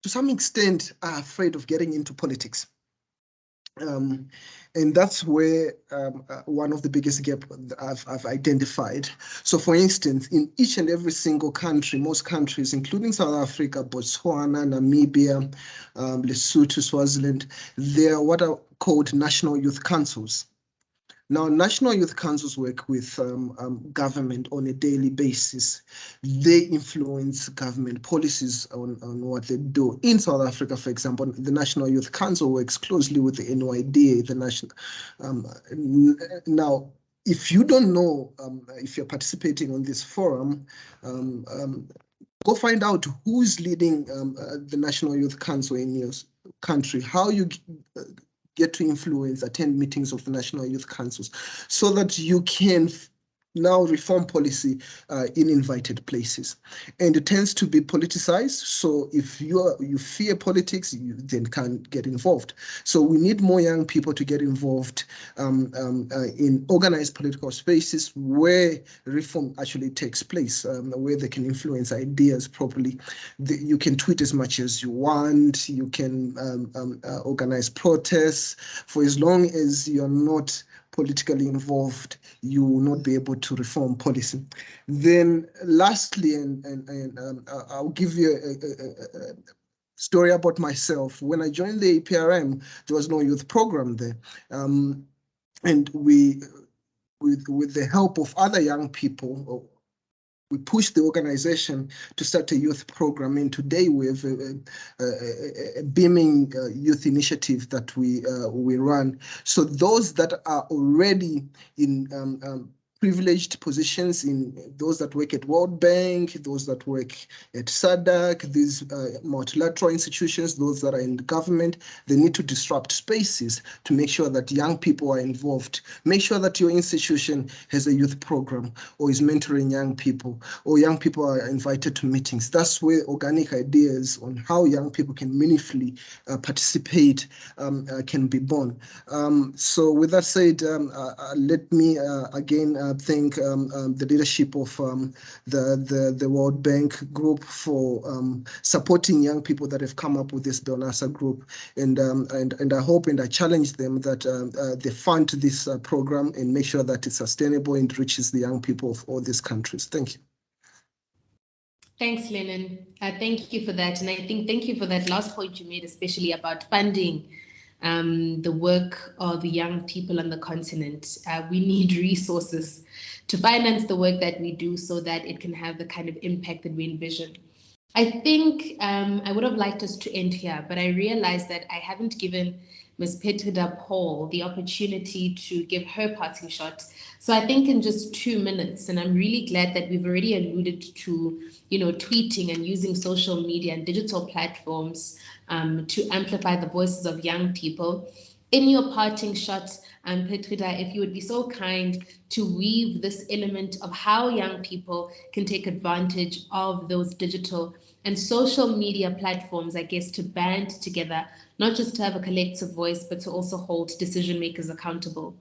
to some extent are afraid of getting into politics. And that's where one of the biggest gaps I've identified. So for instance, in each and every single country, most countries, including South Africa, Botswana, Namibia, Lesotho, Swaziland, there are what are called national youth councils. Now, national youth councils work with government on a daily basis. They influence government policies on what they do. In South Africa, for example, the National Youth Council works closely with the NYDA, the national. Now, if you don't know, if you're participating on this forum, go find out who's leading the National Youth Council in your country, how you get to influence, attend meetings of the National Youth Councils, so that you can now reform policy in invited places. And it tends to be politicized. So if you fear politics, you then can't get involved. So we need more young people to get involved in organized political spaces where reform actually takes place, where they can influence ideas properly. You can tweet as much as you want. You can organize protests. For as long as you're not politically involved, you will not be able to reform policy. Then lastly, and I'll give you a story about myself. When I joined the EPRM, there was no youth program there. And we, with the help of other young people, we pushed the organization to start a youth program, and today we have a beaming youth initiative that we run. So those that are already in privileged positions, in those that work at World Bank, those that work at SADC, these multilateral institutions, those that are in government, they need to disrupt spaces to make sure that young people are involved. Make sure that your institution has a youth program or is mentoring young people, or young people are invited to meetings. That's where organic ideas on how young people can meaningfully participate can be born. So with that said, let me again thank the leadership of the World Bank group for supporting young people that have come up with this Belnasa group, and I hope and I challenge them that they fund this program and make sure that it's sustainable and reaches the young people of all these countries. Thank you. Thanks, Lennon. Thank you for that. And I think thank you for that last point you made, especially about funding the work of the young people on the continent. We need resources to finance the work that we do so that it can have the kind of impact that we envision. I think I would have liked us to end here, but I realized that I haven't given Ms. Petrida Paul the opportunity to give her parting shot. So I think in just 2 minutes, and I'm really glad that we've already alluded to, tweeting and using social media and digital platforms to amplify the voices of young people. In your parting shot, Petrida, if you would be so kind to weave this element of how young people can take advantage of those digital and social media platforms, I guess, to band together, not just to have a collective voice, but to also hold decision makers accountable.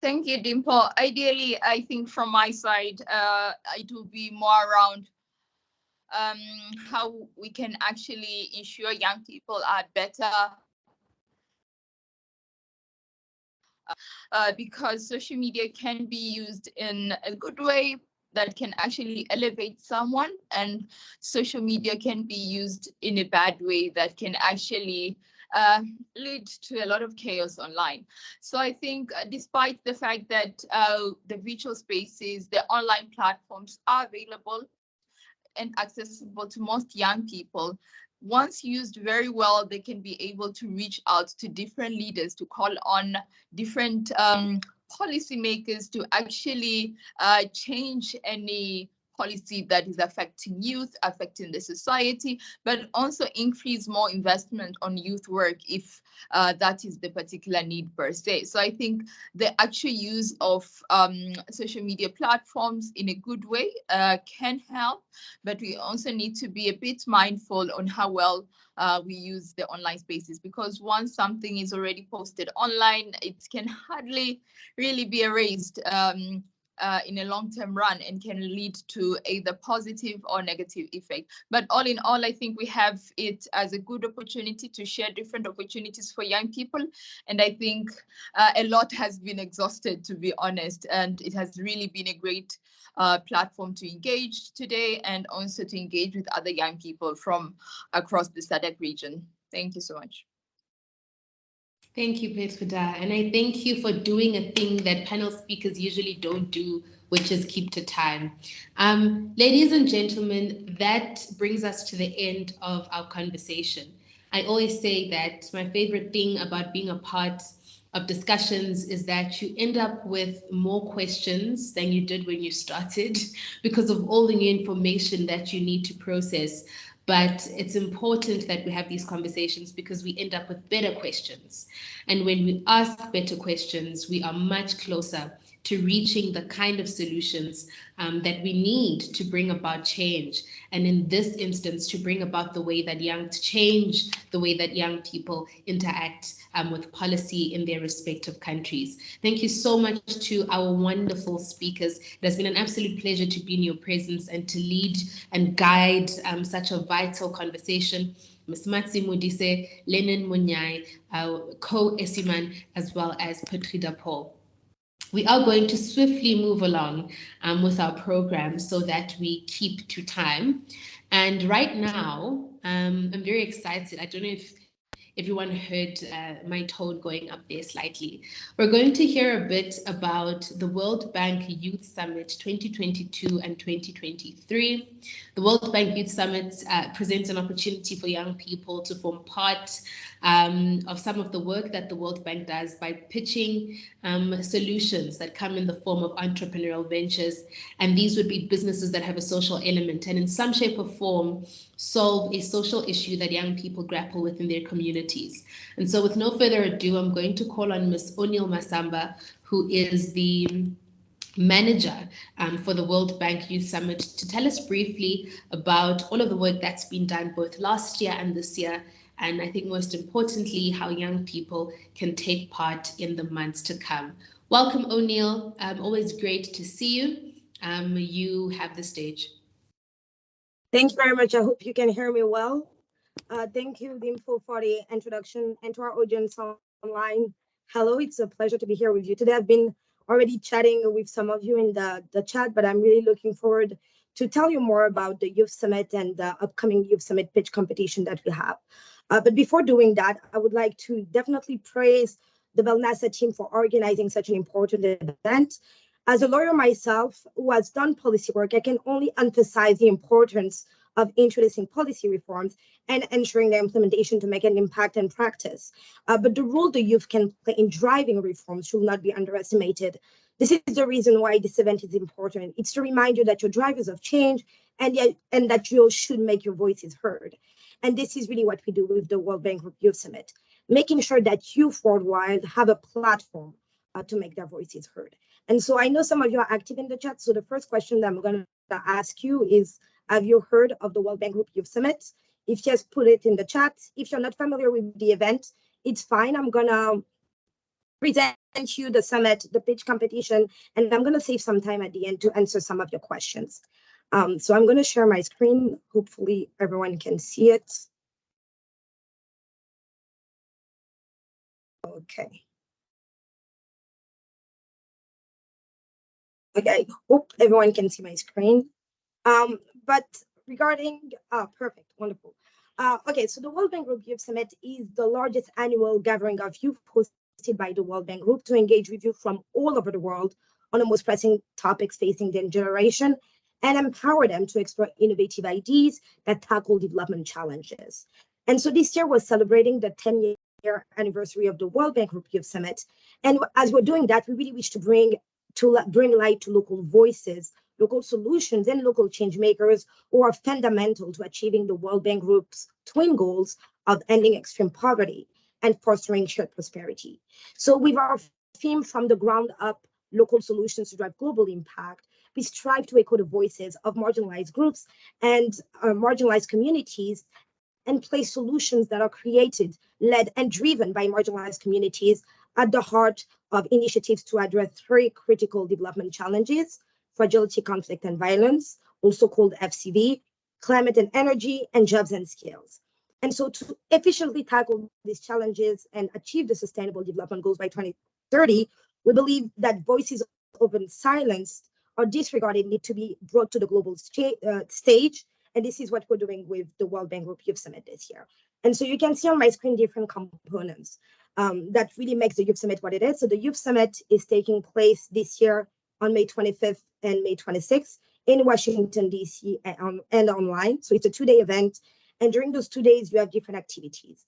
Thank you, Dimple. Ideally, I think from my side, it will be more around how we can actually ensure young people are better because social media can be used in a good way that can actually elevate someone, and social media can be used in a bad way that can actually lead to a lot of chaos online. So I think despite the fact that the virtual spaces, the online platforms are available and accessible to most young people, once used very well, they can be able to reach out to different leaders, to call on different policymakers to actually change any policy that is affecting youth, affecting the society, but also increase more investment on youth work if that is the particular need per se. So I think the actual use of social media platforms in a good way can help, but we also need to be a bit mindful on how well we use the online spaces, because once something is already posted online, it can hardly really be erased in a long-term run and can lead to either positive or negative effect. But all in all, I think we have it as a good opportunity to share different opportunities for young people. And I think a lot has been exhausted, to be honest, and it has really been a great platform to engage today and also to engage with other young people from across the SADC region. Thank you so much. Thank you, Petruda. And I thank you for doing a thing that panel speakers usually don't do, which is keep to time. Ladies and gentlemen, that brings us to the end of our conversation. I always say that my favorite thing about being a part of discussions is that you end up with more questions than you did when you started because of all the new information that you need to process. But it's important that we have these conversations because we end up with better questions. And when we ask better questions, we are much closer to reaching the kind of solutions that we need to bring about change. And in this instance, to bring about the way that change the way that young people interact with policy in their respective countries. Thank you so much to our wonderful speakers. It has been an absolute pleasure to be in your presence and to lead and guide such a vital conversation. Ms. Matsi Modise, Lennon Munyai, co-Esiman, as well as Petruda Paul. We are going to swiftly move along with our program so that we keep to time. And right now, I'm very excited. I don't know if everyone heard my tone going up there slightly. We're going to hear a bit about the World Bank Youth Summit 2022 and 2023. The World Bank Youth Summit presents an opportunity for young people to form part of some of the work that the World Bank does by pitching solutions that come in the form of entrepreneurial ventures. And these would be businesses that have a social element and in some shape or form solve a social issue that young people grapple with in their communities. And so with no further ado, I'm going to call on Ms. O'Neill Masamba, who is the manager for the World Bank Youth Summit, to tell us briefly about all of the work that's been done both last year and this year, and I think most importantly, how young people can take part in the months to come. Welcome, O'Neill. Always great to see you. You have the stage. Thank you very much. I hope you can hear me well. Thank you, Dimpo, for the introduction, and to our audience online. Hello, it's a pleasure to be here with you today. I've been already chatting with some of you in the chat, but I'm really looking forward to tell you more about the Youth Summit and the upcoming Youth Summit pitch competition that we have. But before doing that, I would like to definitely praise the BELNASA team for organizing such an important event. As a lawyer myself who has done policy work, I can only emphasize the importance of introducing policy reforms and ensuring their implementation to make an impact in practice. But the role the youth can play in driving reforms should not be underestimated. This is the reason why this event is important. It's to remind you that you're drivers of change and that you should make your voices heard. And this is really what we do with the World Bank Youth Summit, making sure that youth worldwide have a platform to make their voices heard. And so I know some of you are active in the chat. So the first question that I'm going to ask you is, have you heard of the World Bank Group Youth Summit? If yes, put it in the chat. If you're not familiar with the event, it's fine. I'm going to present you the summit, the pitch competition, and I'm going to save some time at the end to answer some of your questions. So I'm going to share my screen. Hopefully everyone can see it. Okay. Okay, hope everyone can see my screen. But regarding, perfect, wonderful. Okay, so the World Bank Group Youth Summit is the largest annual gathering of youth hosted by the World Bank Group to engage with youth from all over the world on the most pressing topics facing their generation and empower them to explore innovative ideas that tackle development challenges. And so this year we're celebrating the 10-year anniversary of the World Bank Group Youth Summit. And as we're doing that, we really wish to bring light to local voices, local solutions, and local change makers who are fundamental to achieving the World Bank Group's twin goals of ending extreme poverty and fostering shared prosperity. So with our theme from the ground up, local solutions to drive global impact, we strive to echo the voices of marginalized groups and marginalized communities and place solutions that are created, led, and driven by marginalized communities at the heart of initiatives to address three critical development challenges: fragility, conflict, and violence, also called FCV, climate and energy, and jobs and skills. And so to efficiently tackle these challenges and achieve the sustainable development goals by 2030, we believe that voices often silenced or disregarded need to be brought to the global stage. And this is what we're doing with the World Bank Group Youth Summit this year. And so you can see on my screen different components that really makes the Youth Summit what it is. So the Youth Summit is taking place this year on May 25th and May 26th in Washington, D.C. and online. So it's a 2-day event. And during those 2 days, you have different activities.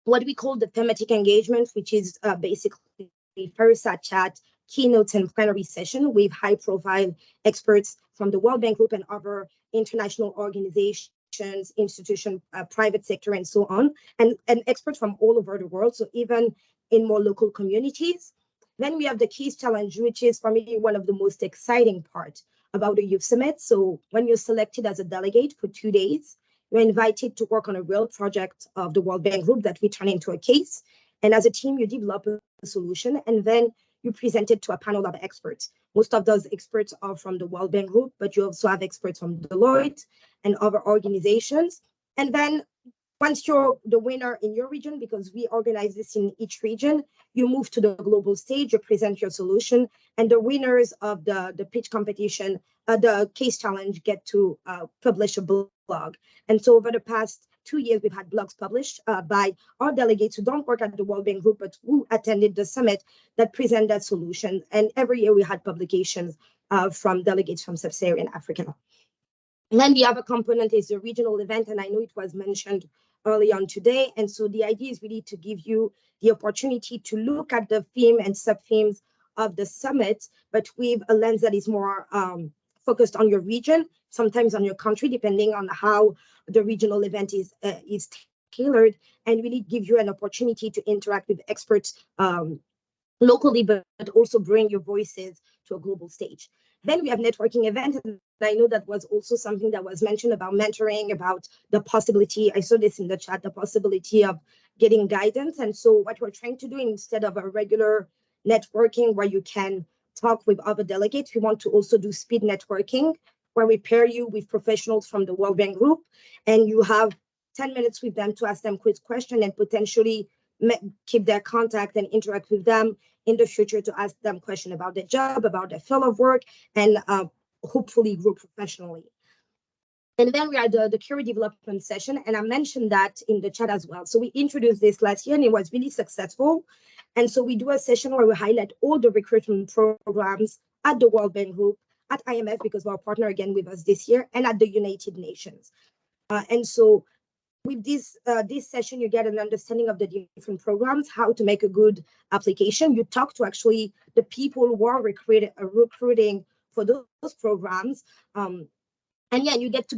What we call the thematic engagement, which is basically fireside chat, keynotes, and plenary session with high-profile experts from the World Bank Group and other international organizations, institutions, private sector, and so on, and experts from all over the world, so even in more local communities. Then we have the Keys Challenge, which is for me one of the most exciting parts about the Youth Summit. So when you're selected as a delegate for 2 days, you're invited to work on a real project of the World Bank Group that we turn into a case. And as a team, you develop a solution, and then you present it to a panel of experts. Most of those experts are from the World Bank Group, but you also have experts from Deloitte and other organizations. And then once you're the winner in your region, because we organize this in each region, you move to the global stage, you present your solution, and the winners of the pitch competition, the case challenge, get to publish a blog. And so over the past 2 years, we've had blogs published by our delegates who don't work at the World Bank Group, but who attended the summit that present that solution. And every year we had publications from delegates from Sub-Saharan Africa. And then the other component is the regional event, and I know it was mentioned early on today. And so the idea is really to give you the opportunity to look at the theme and sub-themes of the summit, but with a lens that is more focused on your region, sometimes on your country, depending on how the regional event is tailored, and really give you an opportunity to interact with experts locally, but also bring your voices to a global stage. Then we have networking events. And I know that was also something that was mentioned about mentoring, about the possibility, I saw this in the chat, the possibility of getting guidance. And so what we're trying to do, instead of a regular networking where you can talk with other delegates, we want to also do speed networking, where we pair you with professionals from the World Bank Group, and you have 10 minutes with them to ask them quick questions and potentially keep their contact and interact with them in the future to ask them questions about their job, about their field of work, and hopefully grow professionally. And then we had the career development session, and I mentioned that in the chat as well. So we introduced this last year, and it was really successful. And so we do a session where we highlight all the recruitment programs at the World Bank Group, at IMF, because we're a partner again with us this year, and at the United Nations. And so with this session, you get an understanding of the different programs, how to make a good application. You talk to actually the people who are recruiting for those programs. And yeah, you get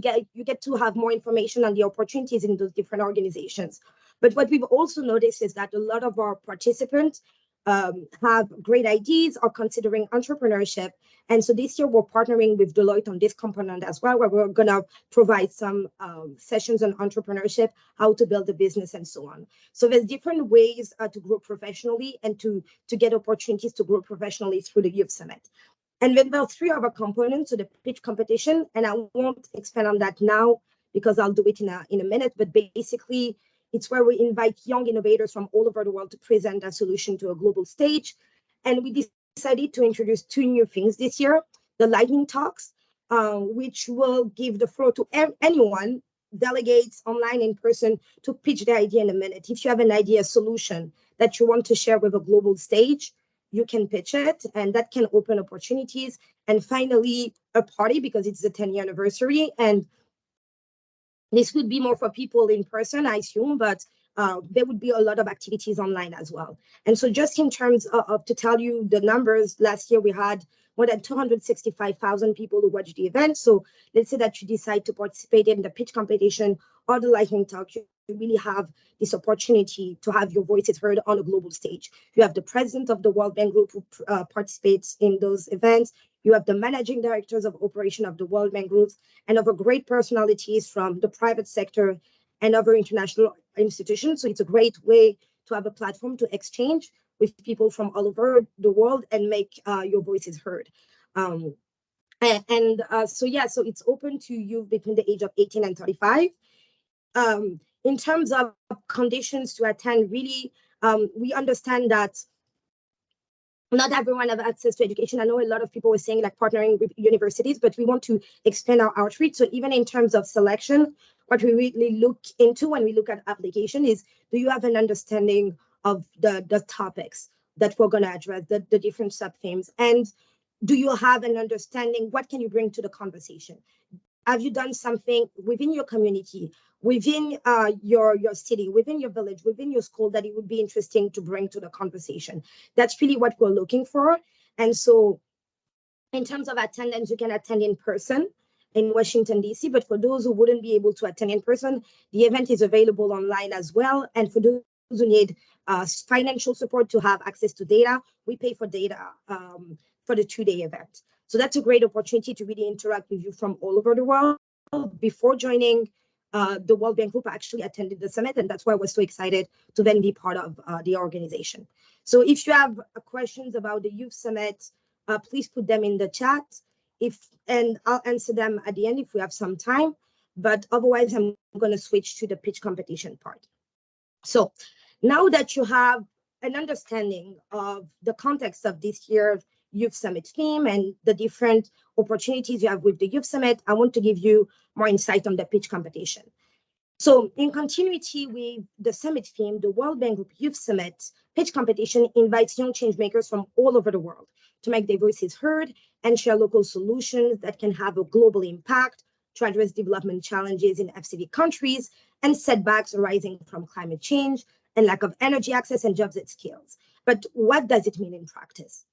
to have more information on the opportunities in those different organizations. But what we've also noticed is that a lot of our participants have great ideas, are considering entrepreneurship. And so this year we're partnering with Deloitte on this component as well, where we're gonna provide some sessions on entrepreneurship, how to build a business and so on. So there's different ways to grow professionally and to get opportunities to grow professionally through the Youth Summit. And then there are 3 other components to the pitch competition, and I won't expand on that now because I'll do it in a minute, but basically it's where we invite young innovators from all over the world to present a solution to a global stage. And we decided to introduce two new things this year: the lightning talks, which will give the floor to anyone, delegates, online, in person, to pitch their idea in a minute. If you have an idea, solution that you want to share with a global stage, you can pitch it, and that can open opportunities. And finally, a party, because it's the 10-year anniversary, and this would be more for people in person, I assume, but there would be a lot of activities online as well. And so just in terms of to tell you the numbers, last year we had more than 265,000 people who watched the event. So let's say that you decide to participate in the pitch competition or the lightning talk, you really have this opportunity to have your voices heard on a global stage. You have the president of the World Bank Group who participates in those events. You have the managing directors of operation of the World Bank Groups and other great personalities from the private sector and other international institutions. So it's a great way to have a platform to exchange with people from all over the world and make your voices heard. So it's open to youth between the age of 18 and 35. In terms of conditions to attend, really, we understand that not everyone has access to education. I know a lot of people were saying like partnering with universities, but we want to expand our outreach. So even in terms of selection, what we really look into when we look at application is, do you have an understanding of the topics that we're going to address, the different sub-themes? And do you have an understanding, what can you bring to the conversation? Have you done something within your community, within your city, within your village, within your school that it would be interesting to bring to the conversation? That's really what we're looking for. And so in terms of attendance, you can attend in person in Washington, D.C. But for those who wouldn't be able to attend in person, the event is available online as well. And for those who need financial support to have access to data, we pay for data for the 2-day event. So that's a great opportunity to really interact with you from all over the world. Before joining the World Bank Group, I actually attended the summit, and that's why I was so excited to then be part of the organization. So if you have questions about the Youth Summit, please put them in the chat, and I'll answer them at the end if we have some time. But otherwise, I'm going to switch to the pitch competition part. So now that you have an understanding of the context of this year's Youth Summit theme and the different opportunities you have with the Youth Summit, I want to give you more insight on the pitch competition. So in continuity with the summit theme, the World Bank Group Youth Summit pitch competition invites young change makers from all over the world to make their voices heard and share local solutions that can have a global impact to address development challenges in FCV countries and setbacks arising from climate change and lack of energy access and jobs and skills. But what does it mean in practice?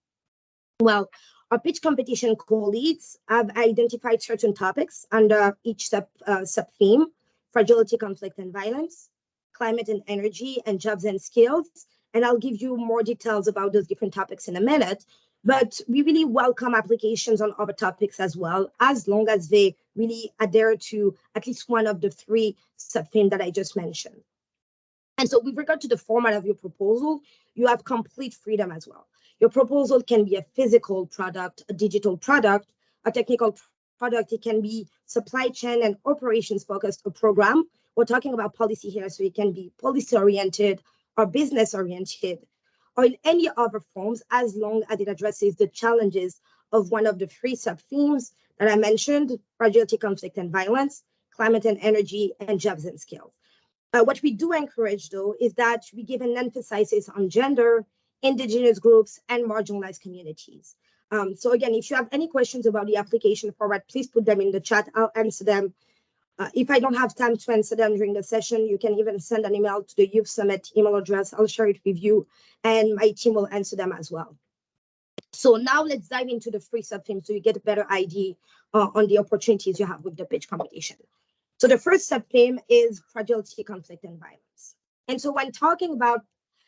Well, our pitch competition co-leads have identified certain topics under each sub-theme: fragility, conflict, and violence, climate and energy, and jobs and skills. And I'll give you more details about those different topics in a minute. But we really welcome applications on other topics as well, as long as they really adhere to at least one of the 3 sub-themes that I just mentioned. And so with regard to the format of your proposal, you have complete freedom as well. Your proposal can be a physical product, a digital product, a technical product. It can be supply chain and operations focused, a program. We're talking about policy here, so it can be policy oriented or business oriented, or in any other forms, as long as it addresses the challenges of one of the 3 sub-themes that I mentioned: fragility, conflict, and violence, climate and energy, and jobs and skills. What we do encourage, though, is that we give an emphasis on gender, indigenous groups, and marginalized communities. So again, if you have any questions about the application format, please put them in the chat. I'll answer them. If I don't have time to answer them during the session, you can even send an email to the Youth Summit email address. I'll share it with you, and my team will answer them as well. So now let's dive into the 3 sub-themes so you get a better idea on the opportunities you have with the pitch competition. So the first sub-theme is fragility, conflict, and violence. And so when talking about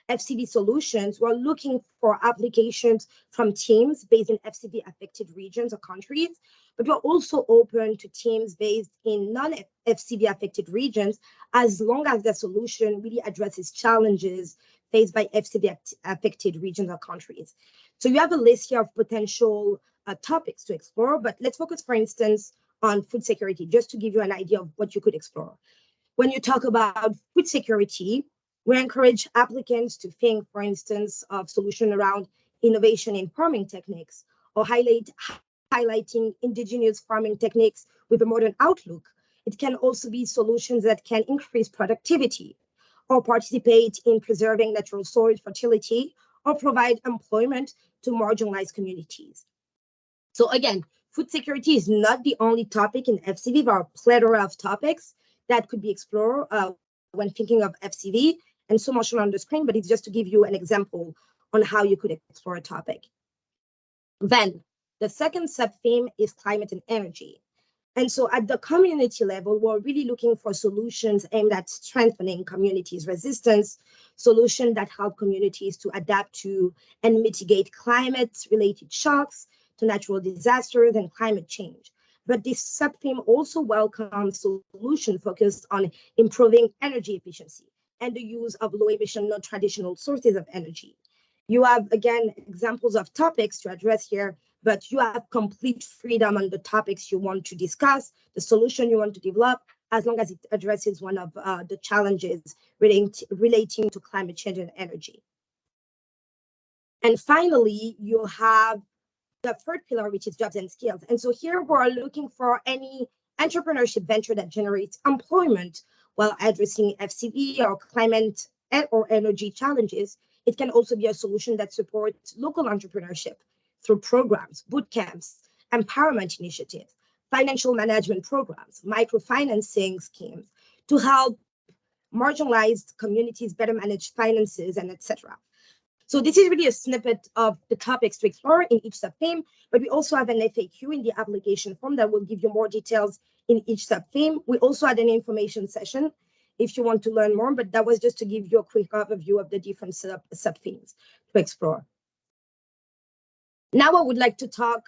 FCV solutions, we're looking for applications from teams based in FCV affected regions or countries, but we're also open to teams based in non-FCV affected regions, as long as the solution really addresses challenges faced by FCV affected regions or countries. So you have a list here of potential topics to explore, but let's focus, for instance, on food security, just to give you an idea of what you could explore. When you talk about food security, we encourage applicants to think, for instance, of solutions around innovation in farming techniques, or highlighting indigenous farming techniques with a modern outlook. It can also be solutions that can increase productivity or participate in preserving natural soil fertility or provide employment to marginalized communities. So again, food security is not the only topic in FCV. There are a plethora of topics that could be explored when thinking of FCV, and so much on the screen, but it's just to give you an example on how you could explore a topic. Then the second sub-theme is climate and energy. And so at the community level, we're really looking for solutions aimed at strengthening communities' resistance, solutions that help communities to adapt to and mitigate climate-related shocks, to natural disasters and climate change. But this sub-theme also welcomes solutions focused on improving energy efficiency and the use of low-emission, non-traditional sources of energy. You have, again, examples of topics to address here, but you have complete freedom on the topics you want to discuss, the solution you want to develop, as long as it addresses one of the challenges relating to climate change and energy. And finally, you have the third pillar, which is jobs and skills. And so here we're looking for any entrepreneurship venture that generates employment while addressing FCV or climate or energy challenges. It can also be a solution that supports local entrepreneurship through programs, boot camps, empowerment initiatives, financial management programs, microfinancing schemes to help marginalized communities better manage finances and etc. So this is really a snippet of the topics to explore in each sub-theme, but we also have an FAQ in the application form that will give you more details in each sub-theme. We also had an information session if you want to learn more, but that was just to give you a quick overview of the different sub-themes to explore. Now I would like to talk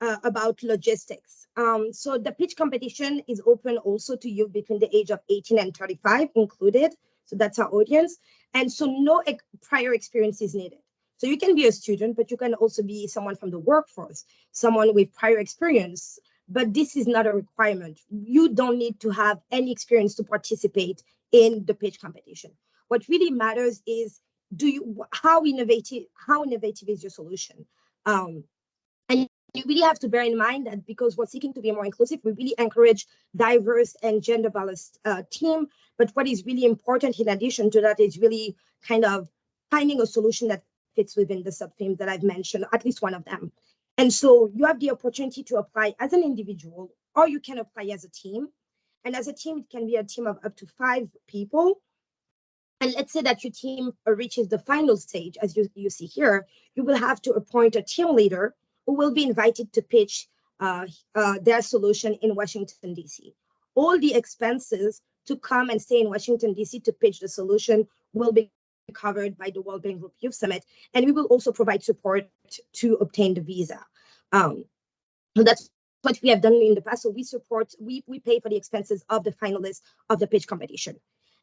about logistics. So the pitch competition is open also to youth between the age of 18 and 35 included. So that's our audience. And so no prior experience is needed. So you can be a student, but you can also be someone from the workforce, someone with prior experience, but this is not a requirement. You don't need to have any experience to participate in the pitch competition. What really matters is how innovative is your solution? And you really have to bear in mind that because we're seeking to be more inclusive, we really encourage diverse and gender balanced team. But what is really important in addition to that is really kind of finding a solution that fits within the sub-themes that I've mentioned, at least one of them. And so you have the opportunity to apply as an individual, or you can apply as a team. And as a team, it can be a team of up to 5 people. And let's say that your team reaches the final stage, as you see here, you will have to appoint a team leader who will be invited to pitch their solution in Washington, D.C. All the expenses to come and stay in Washington, D.C. to pitch the solution will be covered by the World Bank Group Youth Summit, and we will also provide support to obtain the visa. So that's what we have done in the past. So we pay for the expenses of the finalists of the pitch competition.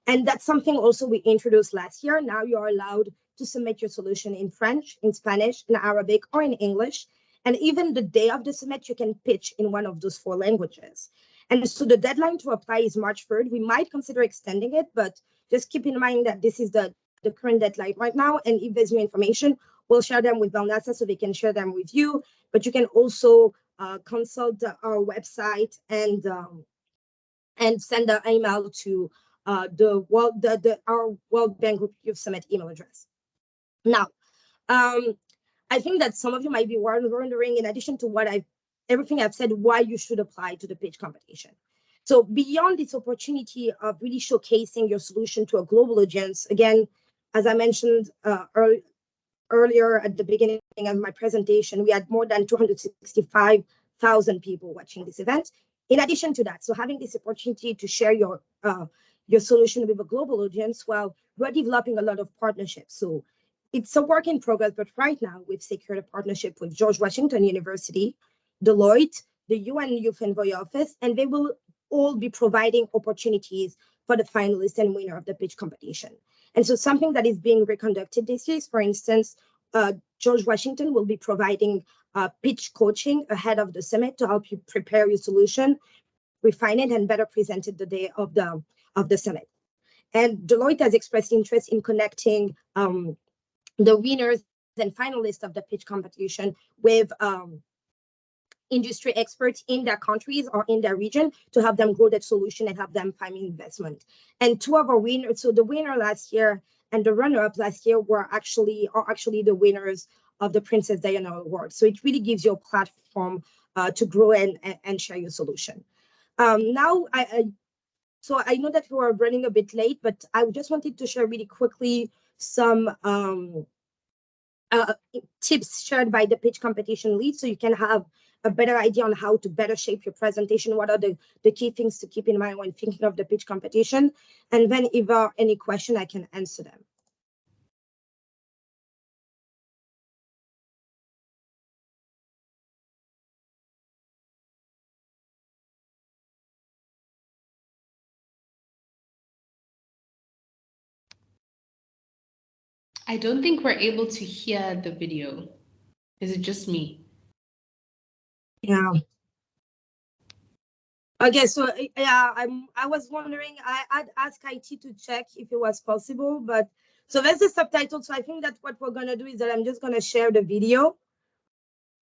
And that's something also we introduced last year. Now you are allowed to submit your solution in French, in Spanish, in Arabic, or in English. And even the day of the summit, you can pitch in one of those 4 languages. And so the deadline to apply is March 3rd. We might consider extending it, but just keep in mind that this is the current deadline right now. And if there's new information, we'll share them with Belnasa so they can share them with you. But you can also consult our website and send an email to our World Bank Group Youth Summit email address. Now, I think that some of you might be wondering, in addition to everything I've said, why you should apply to the pitch competition. So beyond this opportunity of really showcasing your solution to a global audience, again, as I mentioned earlier at the beginning of my presentation, we had more than 265,000 people watching this event. In addition to that, so having this opportunity to share your solution with a global audience, well, we're developing a lot of partnerships. So it's a work in progress, but right now we've secured a partnership with George Washington University, Deloitte, the UN Youth Envoy Office, and they will all be providing opportunities for the finalists and winner of the pitch competition. And so something that is being reconducted this year is, for instance, George Washington will be providing pitch coaching ahead of the summit to help you prepare your solution, refine it, and better present it the day of the summit. And Deloitte has expressed interest in connecting the winners and finalists of the pitch competition with industry experts in their countries or in their region to help them grow that solution and help them find investment. And two of our winners, so the winner last year and the runner-up last year are actually the winners of the Princess Diana Award. So it really gives you a platform to grow and share your solution. Now, so I know that we are running a bit late, but I just wanted to share really quickly some tips shared by the pitch competition lead, so you can have a better idea on how to better shape your presentation. What are the key things to keep in mind when thinking of the pitch competition? And then if there are any questions, I can answer them. I don't think we're able to hear the video. Is it just me? Yeah. Okay, so yeah, I was wondering, I'd ask IT to check if it was possible, but so there's the subtitles. So I think that what we're gonna do is that I'm just gonna share the video.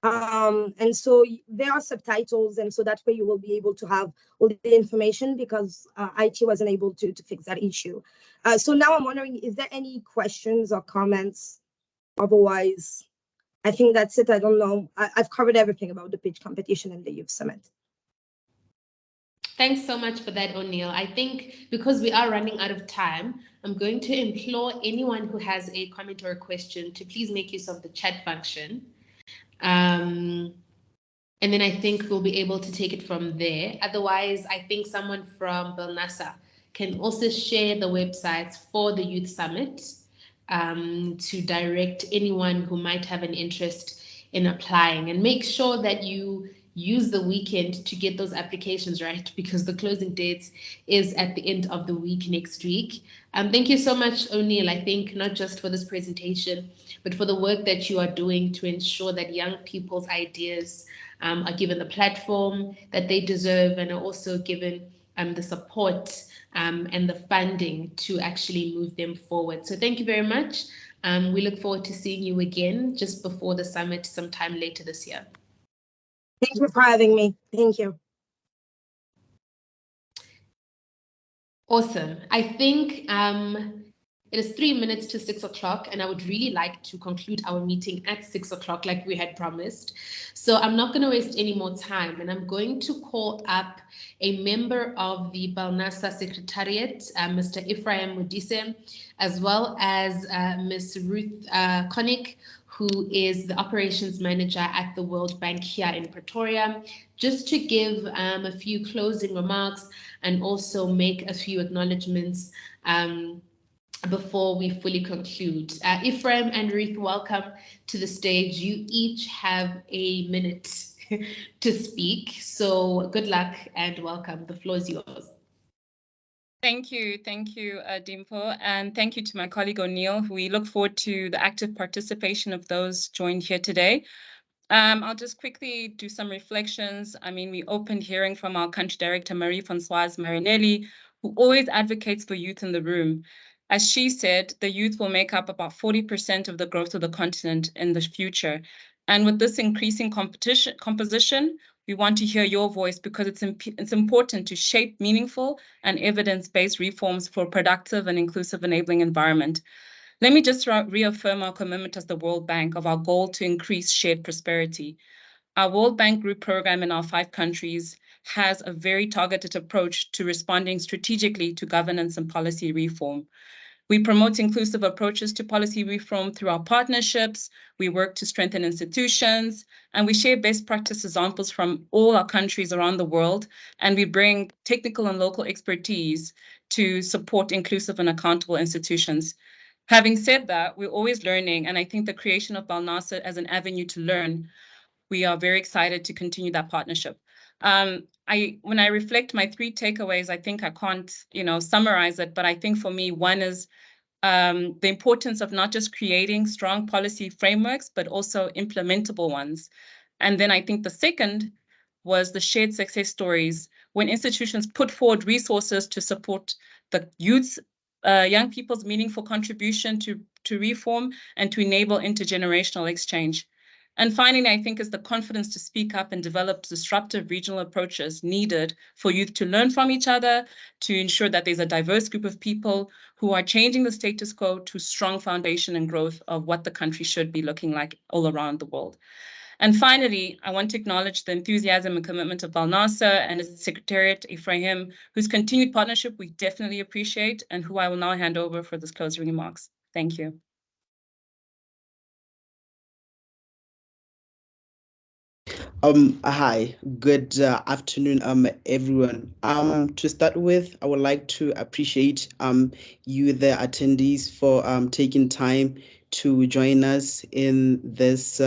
And so there are subtitles, and so that way you will be able to have all the information, because IT wasn't able to fix that issue. So now I'm wondering, is there any questions or comments? Otherwise, I think that's it. I don't know. I've covered everything about the pitch competition and the Youth Summit. Thanks so much for that, O'Neill. I think because we are running out of time, I'm going to implore anyone who has a comment or a question to please make use of the chat function. And then I think we'll be able to take it from there. Otherwise, I think someone from Belnasa can also share the websites for the Youth Summit to direct anyone who might have an interest in applying, and make sure that you use the weekend to get those applications right, because the closing date is at the end of the week next week. Thank you so much, O'Neill, I think not just for this presentation, but for the work that you are doing to ensure that young people's ideas are given the platform that they deserve, and are also given the support and the funding to actually move them forward. So thank you very much. We look forward to seeing you again just before the summit sometime later this year. Thank you for having me. Thank you. Awesome. I think it is 3 minutes to 6 o'clock, and I would really like to conclude our meeting at 6 o'clock like we had promised. So I'm not going to waste any more time, and I'm going to call up a member of the Belnasa Secretariat, Mr. Ephraim Mudise, as well as Ms. Ruth Konik, who is the operations manager at the World Bank here in Pretoria, just to give a few closing remarks and also make a few acknowledgements before we fully conclude. Ephraim and Ruth, welcome to the stage. You each have a minute to speak. So good luck and welcome. The floor is yours. Thank you, Dimpo, and thank you to my colleague O'Neill. We look forward to the active participation of those joined here today. I'll just quickly do some reflections. I mean, we opened hearing from our country director, Marie-Françoise Marinelli, who always advocates for youth in the room. As she said, the youth will make up about 40% of the growth of the continent in the future. And with this increasing composition, we want to hear your voice, because it's important to shape meaningful and evidence-based reforms for a productive and inclusive enabling environment. Let me just reaffirm our commitment as the World Bank of our goal to increase shared prosperity. Our World Bank Group program in our 5 countries has a very targeted approach to responding strategically to governance and policy reform. We promote inclusive approaches to policy reform through our partnerships. We work to strengthen institutions, and we share best practice examples from all our countries around the world. And we bring technical and local expertise to support inclusive and accountable institutions. Having said that, we're always learning, and I think the creation of Belnasa as an avenue to learn, we are very excited to continue that partnership. When I reflect my 3 takeaways, I think I can't, summarize it, but I think for me, one is the importance of not just creating strong policy frameworks, but also implementable ones. And then I think the second was the shared success stories, when institutions put forward resources to support the youth's young people's meaningful contribution to to reform, and to enable intergenerational exchange. And finally, I think is the confidence to speak up and develop disruptive regional approaches needed for youth to learn from each other, to ensure that there's a diverse group of people who are changing the status quo to strong foundation and growth of what the country should be looking like all around the world. And finally, I want to acknowledge the enthusiasm and commitment of Belnasa and its Secretariat, Ephraim, whose continued partnership we definitely appreciate, and who I will now hand over for this closing remarks. Thank you. Hi, good afternoon, everyone. To start with, I would like to appreciate you, the attendees, for taking time to join us in this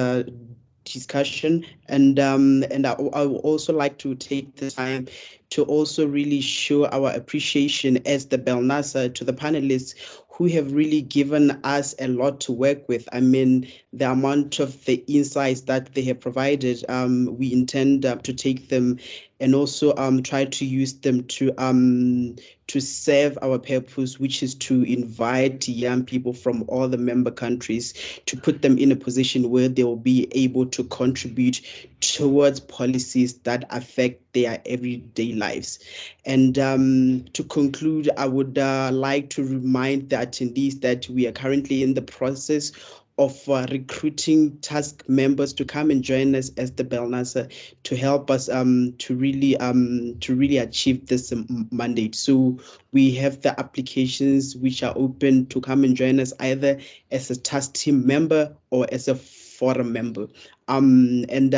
discussion, and I would also like to take the time to also really show our appreciation as the Belnasa to the panelists who have really given us a lot to work with. I mean, the amount of the insights that they have provided, we intend to take them and also try to use them to serve our purpose, which is to invite young people from all the member countries, to put them in a position where they will be able to contribute towards policies that affect their everyday lives. And to conclude, I would like to remind the attendees that we are currently in the process of recruiting task members to come and join us as the Belnasa to help us to really achieve this mandate. So we have the applications which are open to come and join us either as a task team member or as a forum member. And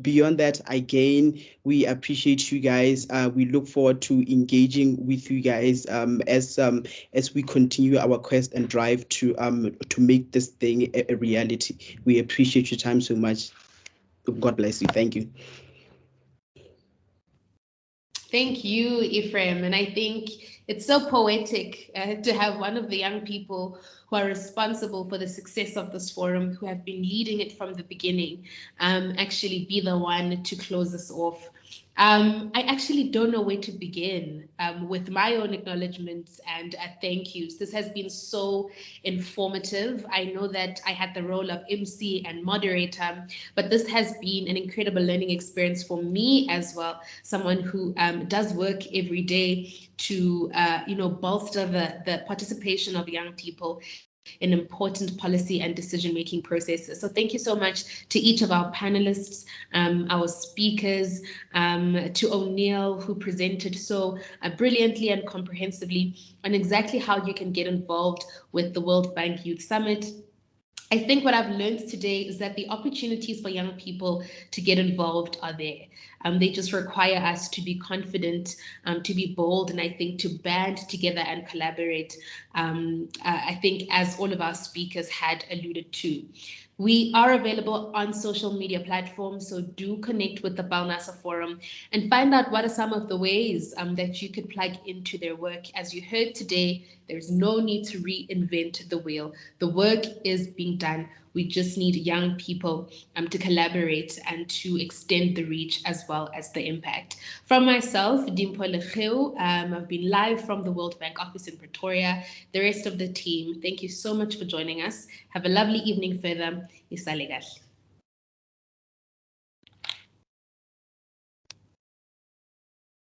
beyond that, again, we appreciate you guys. We look forward to engaging with you guys as we continue our quest and drive to make this thing a reality. We appreciate your time so much. God bless you. Thank you. Thank you, Ephraim. And I think it's so poetic to have one of the young people who are responsible for the success of this forum, who have been leading it from the beginning, actually be the one to close us off. I actually don't know where to begin with my own acknowledgements and thank yous. This has been so informative. I know that I had the role of MC and moderator, but this has been an incredible learning experience for me as well, someone who does work every day to bolster the participation of young people in important policy and decision-making processes. So thank you so much to each of our panelists, our speakers, to O'Neill, who presented so brilliantly and comprehensively on exactly how you can get involved with the World Bank Youth Summit. I think what I've learned today is that the opportunities for young people to get involved are there. They just require us to be confident, to be bold, and I think to band together and collaborate. I think as all of our speakers had alluded to. We are available on social media platforms, so do connect with the Belnasa Forum and find out what are some of the ways that you could plug into their work. As you heard today, there's no need to reinvent the wheel. The work is being done. We just need young people to collaborate and to extend the reach as well as the impact. From myself, Dimpho Lecheu, I've been live from the World Bank office in Pretoria. The rest of the team, thank you so much for joining us. Have a lovely evening further. Isale kahle.